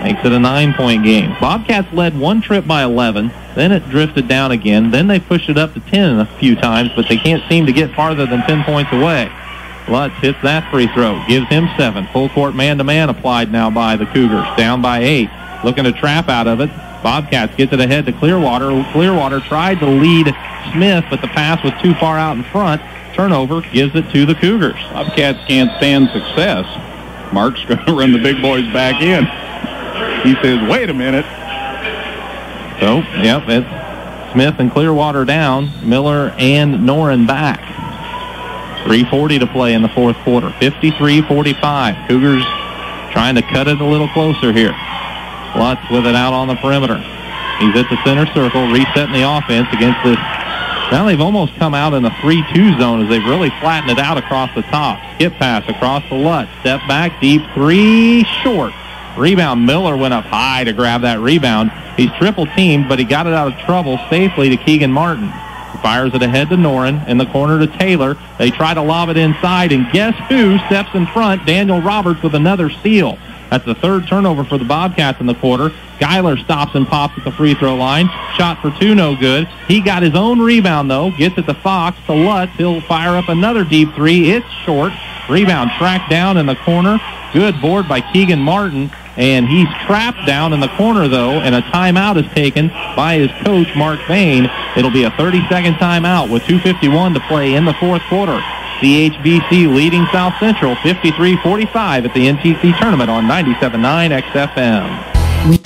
[SPEAKER 3] Makes it a 9-point game. Bobcats led one trip by 11, then it drifted down again, then they pushed it up to 10 a few times, but they can't seem to get farther than 10 points away. Lutz hits that free throw, gives him 7. Full court man-to-man applied now by the Cougars, down by 8. Looking to trap out of it. Bobcats gets it ahead to Clearwater. Clearwater tried to lead Smith, but the pass was too far out in front. Turnover gives it to the Cougars.
[SPEAKER 1] Bobcats can't stand success. Mark's going to run the big boys back in. He says, wait a minute.
[SPEAKER 3] So, yep, it's Smith and Clearwater down. Miller and Noren back. 3:40 to play in the 4th quarter. 53-45. Cougars trying to cut it a little closer here. Lutz with it out on the perimeter. He's at the center circle, resetting the offense against this. Now they've almost come out in the 3-2 zone as they've really flattened it out across the top. Skip pass across the Lutz. Step back, deep 3, short. Rebound, Miller went up high to grab that rebound. He's triple teamed, but he got it out of trouble safely to Keegan Martin. Fires it ahead to Noren, in the corner to Taylor. They try to lob it inside, and guess who steps in front? Daniel Roberts with another steal. That's the 3rd turnover for the Bobcats in the quarter. Geiler stops and pops at the free throw line. Shot for 2, no good. He got his own rebound, though. Gets it to Fox, to Lutz. He'll fire up another deep 3. It's short. Rebound tracked down in the corner. Good board by Keegan Martin. And he's trapped down in the corner, though, and a timeout is taken by his coach, Mark Bain. It'll be a 30-second timeout with 2:51 to play in the 4th quarter. CHBC leading South Central 53-45 at the NTC Tournament on 97.9 XFM.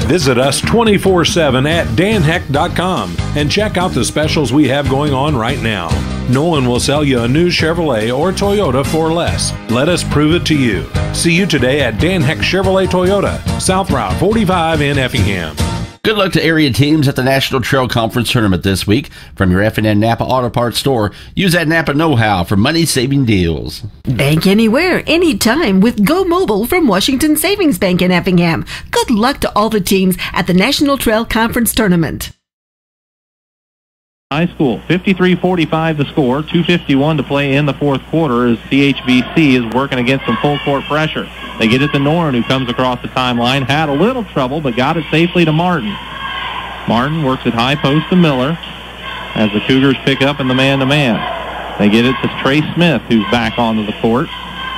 [SPEAKER 4] Visit us 24/7 at danheck.com and check out the specials we have going on right now. No one will sell you a new Chevrolet or Toyota for less. Let us prove it to you. See you today at Dan Heck Chevrolet Toyota, South Route 45 in Effingham.
[SPEAKER 5] Good luck to area teams at the National Trail Conference Tournament this week. From your F&N Napa Auto Parts store, use that Napa know-how for money-saving deals.
[SPEAKER 6] Bank anywhere, anytime with Go Mobile from Washington Savings Bank in Effingham. Good luck to all the teams at the National Trail Conference Tournament.
[SPEAKER 3] High school, 53-45 the score, 2:51 to play in the fourth quarter as CHBC is working against some full court pressure. They get it to Noren, who comes across the timeline, had a little trouble, but got it safely to Martin. Martin works at high post to Miller as the Cougars pick up in the man-to-man. They get it to Trey Smith, who's back onto the court.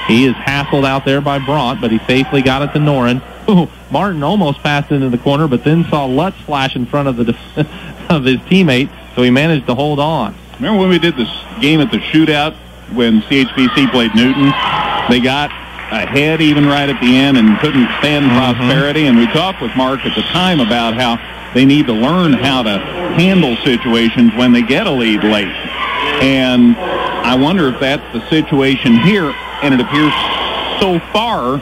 [SPEAKER 3] He is hassled out there by Bront, but he safely got it to Noren. Ooh, Martin almost passed into the corner, but then saw Lutz flash in front of of his teammate, so he managed to hold on.
[SPEAKER 1] Remember when we did this game at the shootout when CHBC played Newton? They got ahead even right at the end and couldn't stand prosperity, and we talked with Mark at the time about how they need to learn how to handle situations when they get a lead late. And I wonder if that's the situation here, and it appears so far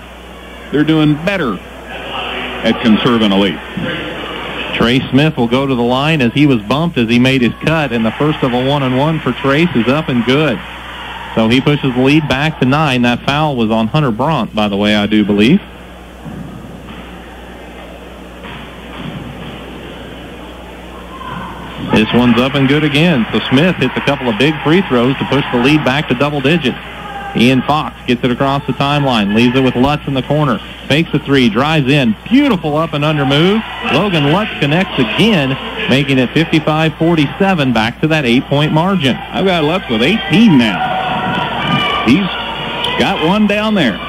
[SPEAKER 1] they're doing better at conserving a lead.
[SPEAKER 3] Trey Smith will go to the line as he was bumped as he made his cut, and the first of a 1-and-1 for Trace is up and good. So he pushes the lead back to 9. That foul was on Hunter Bront, by the way, I do believe. This one's up and good again. So Smith hits a couple of big free throws to push the lead back to double digits. Ian Fox gets it across the timeline, leaves it with Lutz in the corner. Fakes the three, drives in. Beautiful up and under move. Logan Lutz connects again, making it 55-47, back to that 8-point margin.
[SPEAKER 1] I've got Lutz with 18 now. He's got one down there.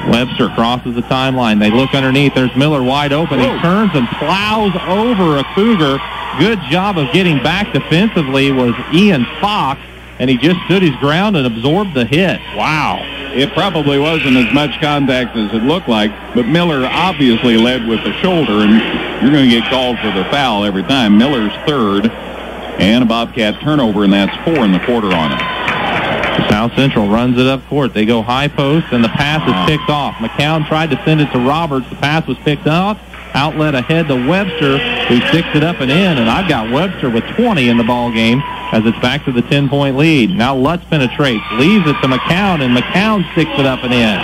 [SPEAKER 3] Webster crosses the timeline. They look underneath. There's Miller wide open. He turns and plows over a Cougar. Good job of getting back defensively was Ian Fox, and he just stood his ground and absorbed the hit.
[SPEAKER 1] Wow. It probably wasn't as much contact as it looked like, but Miller obviously led with the shoulder, and you're going to get called for the foul every time. Miller's third, and a Bobcat turnover, and that's 4 in the quarter on it.
[SPEAKER 3] South Central runs it up court. They go high post, and the pass is picked off. McCown tried to send it to Roberts. The pass was picked off. Outlet ahead to Webster, who sticks it up and in, and I've got Webster with 20 in the ball game as it's back to the 10-point lead. Now Lutz penetrates, leaves it to McCown, and McCown sticks it up and in.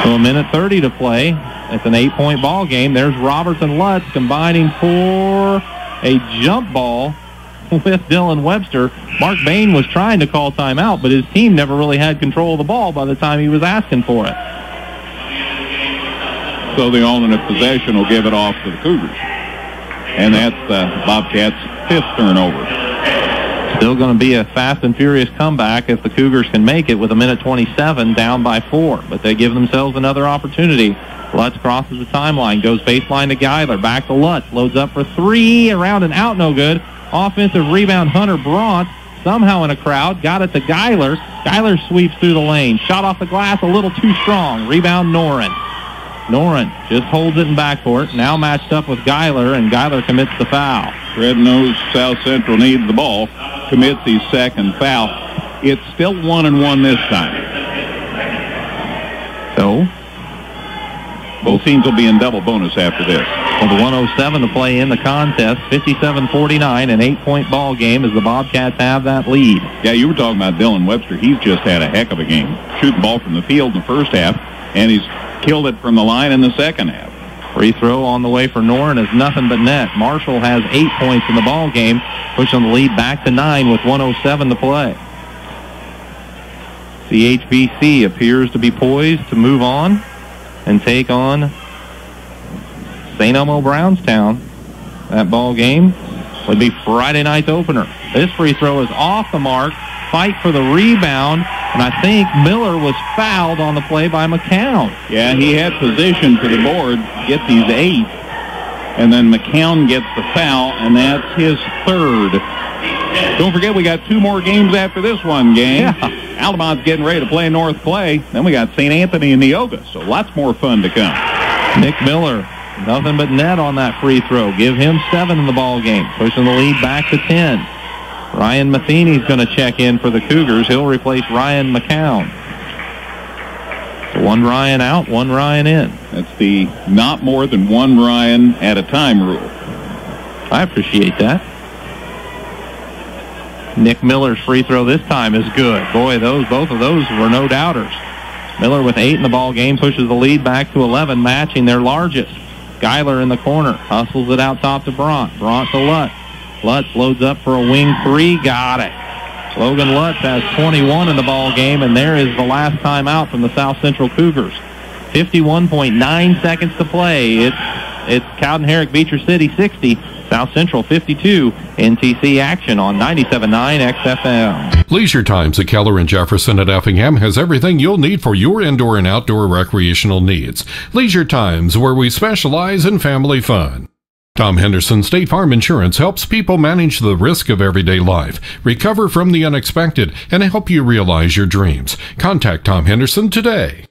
[SPEAKER 3] So 1:30 to play. It's an 8-point ball game. There's Roberts and Lutz combining for a jump ball with Dylan Webster. Mark Bain was trying to call timeout, but his team never really had control of the ball by the time he was asking for it.
[SPEAKER 1] So the alternate possession will give it off to the Cougars. And that's Bobcats' 5th turnover.
[SPEAKER 3] Still going to be a fast and furious comeback if the Cougars can make it with 1:27 down by 4. But they give themselves another opportunity. Lutz crosses the timeline, goes baseline to Geiler, back to Lutz, loads up for 3, around and out, no good. Offensive rebound, Hunter Bront, somehow in a crowd, got it to Geiler. Geiler sweeps through the lane, shot off the glass a little too strong. Rebound Noren. Noren just holds it in backcourt, now matched up with Geiler, and Geiler commits the foul.
[SPEAKER 1] Red knows South Central needs the ball, commits his second foul. It's still 1-1 this time.
[SPEAKER 3] So
[SPEAKER 1] both teams will be in double bonus after this.
[SPEAKER 3] With 1:07 to play in the contest, 57-49, an 8-point ball game as the Bobcats have that lead.
[SPEAKER 1] Yeah, you were talking about Dylan Webster. He's just had a heck of a game. Shooting ball from the field in the first half, and he's killed it from the line in the second half.
[SPEAKER 3] Free throw on the way for Noren is nothing but net. Marshall has 8 points in the ball game, pushing the lead back to 9 with 1:07 to play. CHBC appears to be poised to move on and take on St. Elmo Brownstown. That ball game would be Friday night's opener. This free throw is off the mark. Fight for the rebound, and I think Miller was fouled on the play by McCown.
[SPEAKER 1] Yeah, he had position to the board, gets his 8th, and then McCown gets the foul, and that's his 3rd. Don't forget, we got 2 more games after this one, gang. Yeah. Altamont's getting ready to play North Clay. Then we got St. Anthony and Neoga, so lots more fun to come.
[SPEAKER 3] Nick Miller, nothing but net on that free throw. Give him 7 in the ball game, pushing the lead back to 10. Ryan Matheny's going to check in for the Cougars. He'll replace Ryan McCown. So 1 Ryan out, 1 Ryan in.
[SPEAKER 1] That's the not more than 1 Ryan at a time rule.
[SPEAKER 3] I appreciate that. Nick Miller's free throw this time is good. Boy, both of those were no doubters. Miller with 8 in the ball game pushes the lead back to 11, matching their largest. Geiler in the corner, hustles it out top to Brandt. Brandt to Lutz. Lutz loads up for a wing 3, got it. Logan Lutz has 21 in the ball game, and there is the last timeout from the South Central Cougars. 51.9 seconds to play. It's Cowden, Herrick, Beecher City 60. South Central 52, NTC action on 97.9 XFM.
[SPEAKER 7] Leisure Times at Keller and Jefferson at Effingham has everything you'll need for your indoor and outdoor recreational needs. Leisure Times, where we specialize in family fun. Tom Henderson State Farm Insurance helps people manage the risk of everyday life, recover from the unexpected, and help you realize your dreams. Contact Tom Henderson today.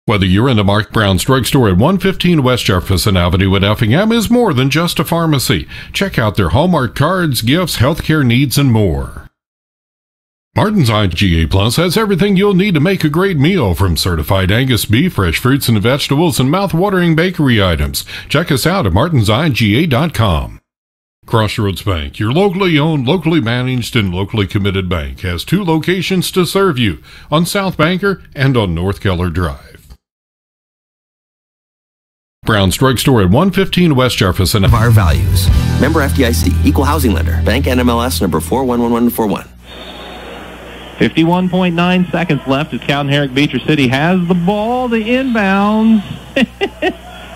[SPEAKER 7] Whether you're into Mark Brown's drugstore at 115 West Jefferson Avenue at Effingham is more than just a pharmacy. Check out their Hallmark cards, gifts, healthcare needs, and more. Martin's IGA Plus has everything you'll need to make a great meal, from certified Angus beef, fresh fruits and vegetables, and mouth-watering bakery items. Check us out at martinsiga.com. Crossroads Bank, your locally owned, locally managed, and locally committed bank, has 2 locations to serve you, on South Banker and on North Keller Drive. Brown's Drugstore at 115 West Jefferson.
[SPEAKER 14] Of our values. Member FDIC, Equal Housing Lender, Bank NMLS number 411141.
[SPEAKER 3] 51.9 seconds left as Cowden, Herrick, Beecher City has the ball, the inbounds,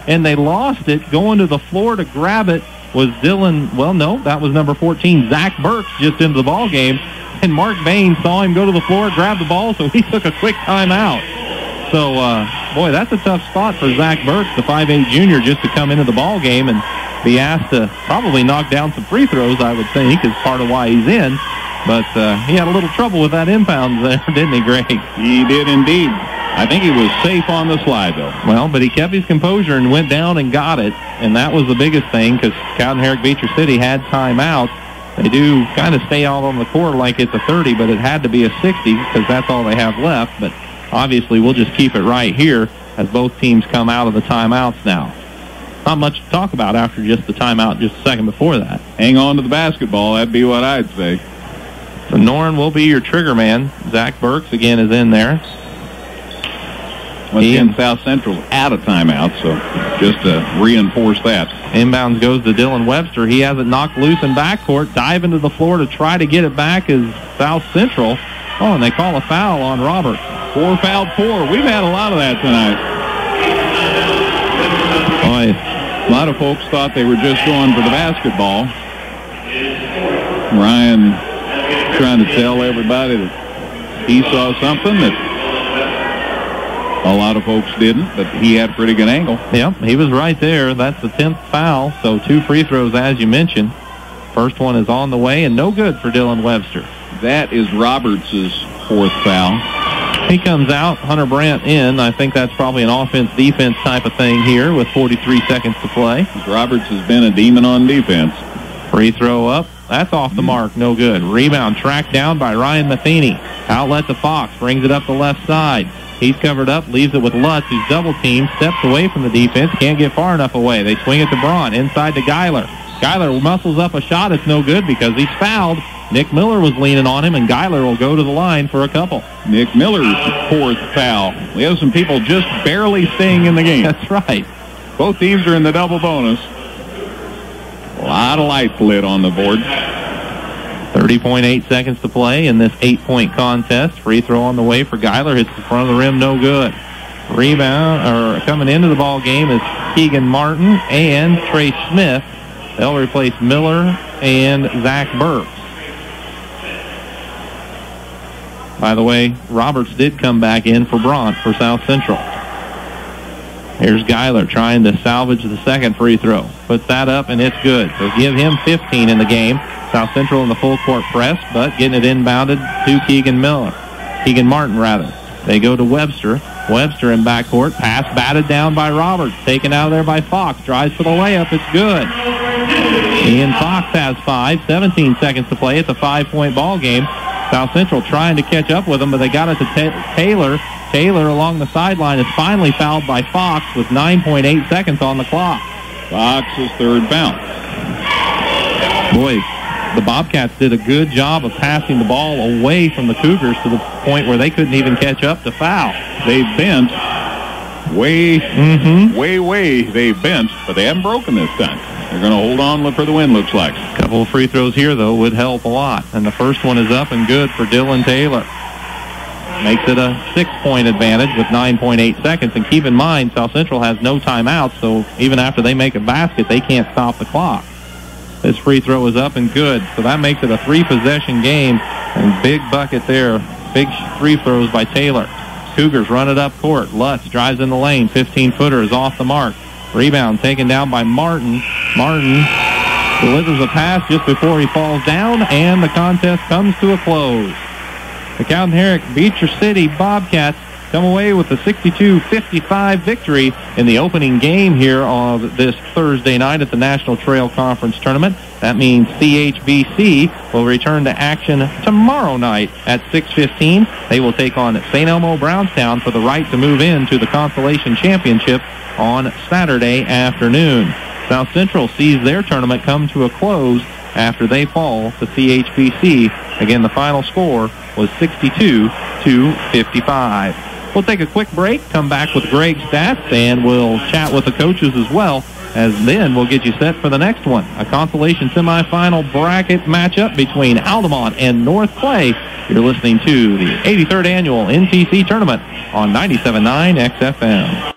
[SPEAKER 3] and they lost it. Going to the floor to grab it was Dylan, well, no, that was number 14, Zach Burks, just into the ball game, and Mark Bain saw him go to the floor, grab the ball, so he took a quick timeout. So, boy, that's a tough spot for Zach Burks, the 5'8 junior, just to come into the ball game and be asked to probably knock down some free throws, I would think, is part of why he's in. But he had a little trouble with that inbound there, didn't he, Greg?
[SPEAKER 1] He did indeed. I think he was safe on the slide, though.
[SPEAKER 3] Well, but he kept his composure and went down and got it, and that was the biggest thing, because Cowden, Herrick, Beecher City had timeout. They do kind of stay out on the court like it's a 30, but it had to be a 60 because that's all they have left. But obviously, we'll just keep it right here as both teams come out of the timeouts now. Not much to talk about after just the timeout just a second before that.
[SPEAKER 1] Hang on to the basketball. That'd be what I'd say.
[SPEAKER 3] So Noren will be your trigger man. Zach Burks, again, is in there.
[SPEAKER 1] Once again, South Central out of timeout, so just to reinforce that.
[SPEAKER 3] Inbounds goes to Dylan Webster. He has it knocked loose in backcourt. Dive into the floor to try to get it back is South Central. Oh, and they call a foul on Roberts.
[SPEAKER 1] 4 fouled 4. We've had a lot of that tonight. Boy, a lot of folks thought they were just going for the basketball. Ryan trying to tell everybody that he saw something that a lot of folks didn't, but he had a pretty good angle.
[SPEAKER 3] Yep, he was right there. That's the 10th foul, so 2 free throws as you mentioned. First one is on the way and no good for Dylan Webster.
[SPEAKER 1] That is Roberts' 4th foul.
[SPEAKER 3] He comes out, Hunter Brandt in. I think that's probably an offense-defense type of thing here with 43 seconds to play.
[SPEAKER 1] Roberts has been a demon on defense.
[SPEAKER 3] Free throw up. That's off the mark. No good. Rebound tracked down by Ryan Matheny. Outlet to Fox. Brings it up the left side. He's covered up. Leaves it with Lutz, who's double-teamed. Steps away from the defense. Can't get far enough away. They swing it to Braun. Inside to Geiler. Geiler muscles up a shot. It's no good because he's fouled. Nick Miller was leaning on him, and Geiler will go to the line for a couple.
[SPEAKER 1] Nick Miller's 4th foul. We have some people just barely staying in the game.
[SPEAKER 3] That's right.
[SPEAKER 1] Both teams are in the double bonus. A lot of lights lit on the board.
[SPEAKER 3] 30.8 seconds to play in this 8-point contest. Free throw on the way for Geiler. Hits the front of the rim, no good. Rebound, or coming into the ball game is Keegan Martin and Trey Smith. They'll replace Miller and Zach Burks. By the way, Roberts did come back in for Brandt for South Central. Here's Geiler trying to salvage the second free throw. Puts that up, and it's good. So give him 15 in the game. South Central in the full court press, but getting it inbounded to Keegan Martin. They go to Webster. Webster in backcourt. Pass batted down by Roberts. Taken out of there by Fox. Drives for the layup. It's good. Ian Fox has 5. 17 seconds to play. It's a 5-point ball game. South Central trying to catch up with them, but they got it to Taylor. Taylor along the sideline is finally fouled by Fox with 9.8 seconds on the clock.
[SPEAKER 1] Fox's third foul.
[SPEAKER 3] Boy, the Bobcats did a good job of passing the ball away from the Cougars to the point where they couldn't even catch up to foul.
[SPEAKER 1] They bent way, they bent, but they haven't broken this time. They're going to hold on for the win, looks like.
[SPEAKER 3] A couple of free throws here, though, would help a lot. And the first one is up and good for Dylan Taylor. Makes it a 6-point advantage with 9.8 seconds. And keep in mind, South Central has no timeouts, so even after they make a basket, they can't stop the clock. This free throw is up and good, so that makes it a 3-possession game. And big bucket there. Big free throws by Taylor. Cougars run it up court. Lutz drives in the lane. 15-footer is off the mark. Rebound taken down by Martin. Martin delivers a pass just before he falls down, and the contest comes to a close. The Cowden Herrick Beecher City Bobcats come away with a 62-55 victory in the opening game here on this Thursday night at the National Trail Conference Tournament. That means CHBC will return to action tomorrow night at 6:15. They will take on St. Elmo Brownstown for the right to move into the Consolation Championship on Saturday afternoon. South Central sees their tournament come to a close after they fall to CHBC. Again, the final score was 62-55. We'll take a quick break, come back with Greg's stats, and we'll chat with the coaches as well, as then we'll get you set for the next one, a consolation semifinal bracket matchup between Altamont and North Clay. You're listening to the 83rd Annual NTC Tournament on 97.9 XFM.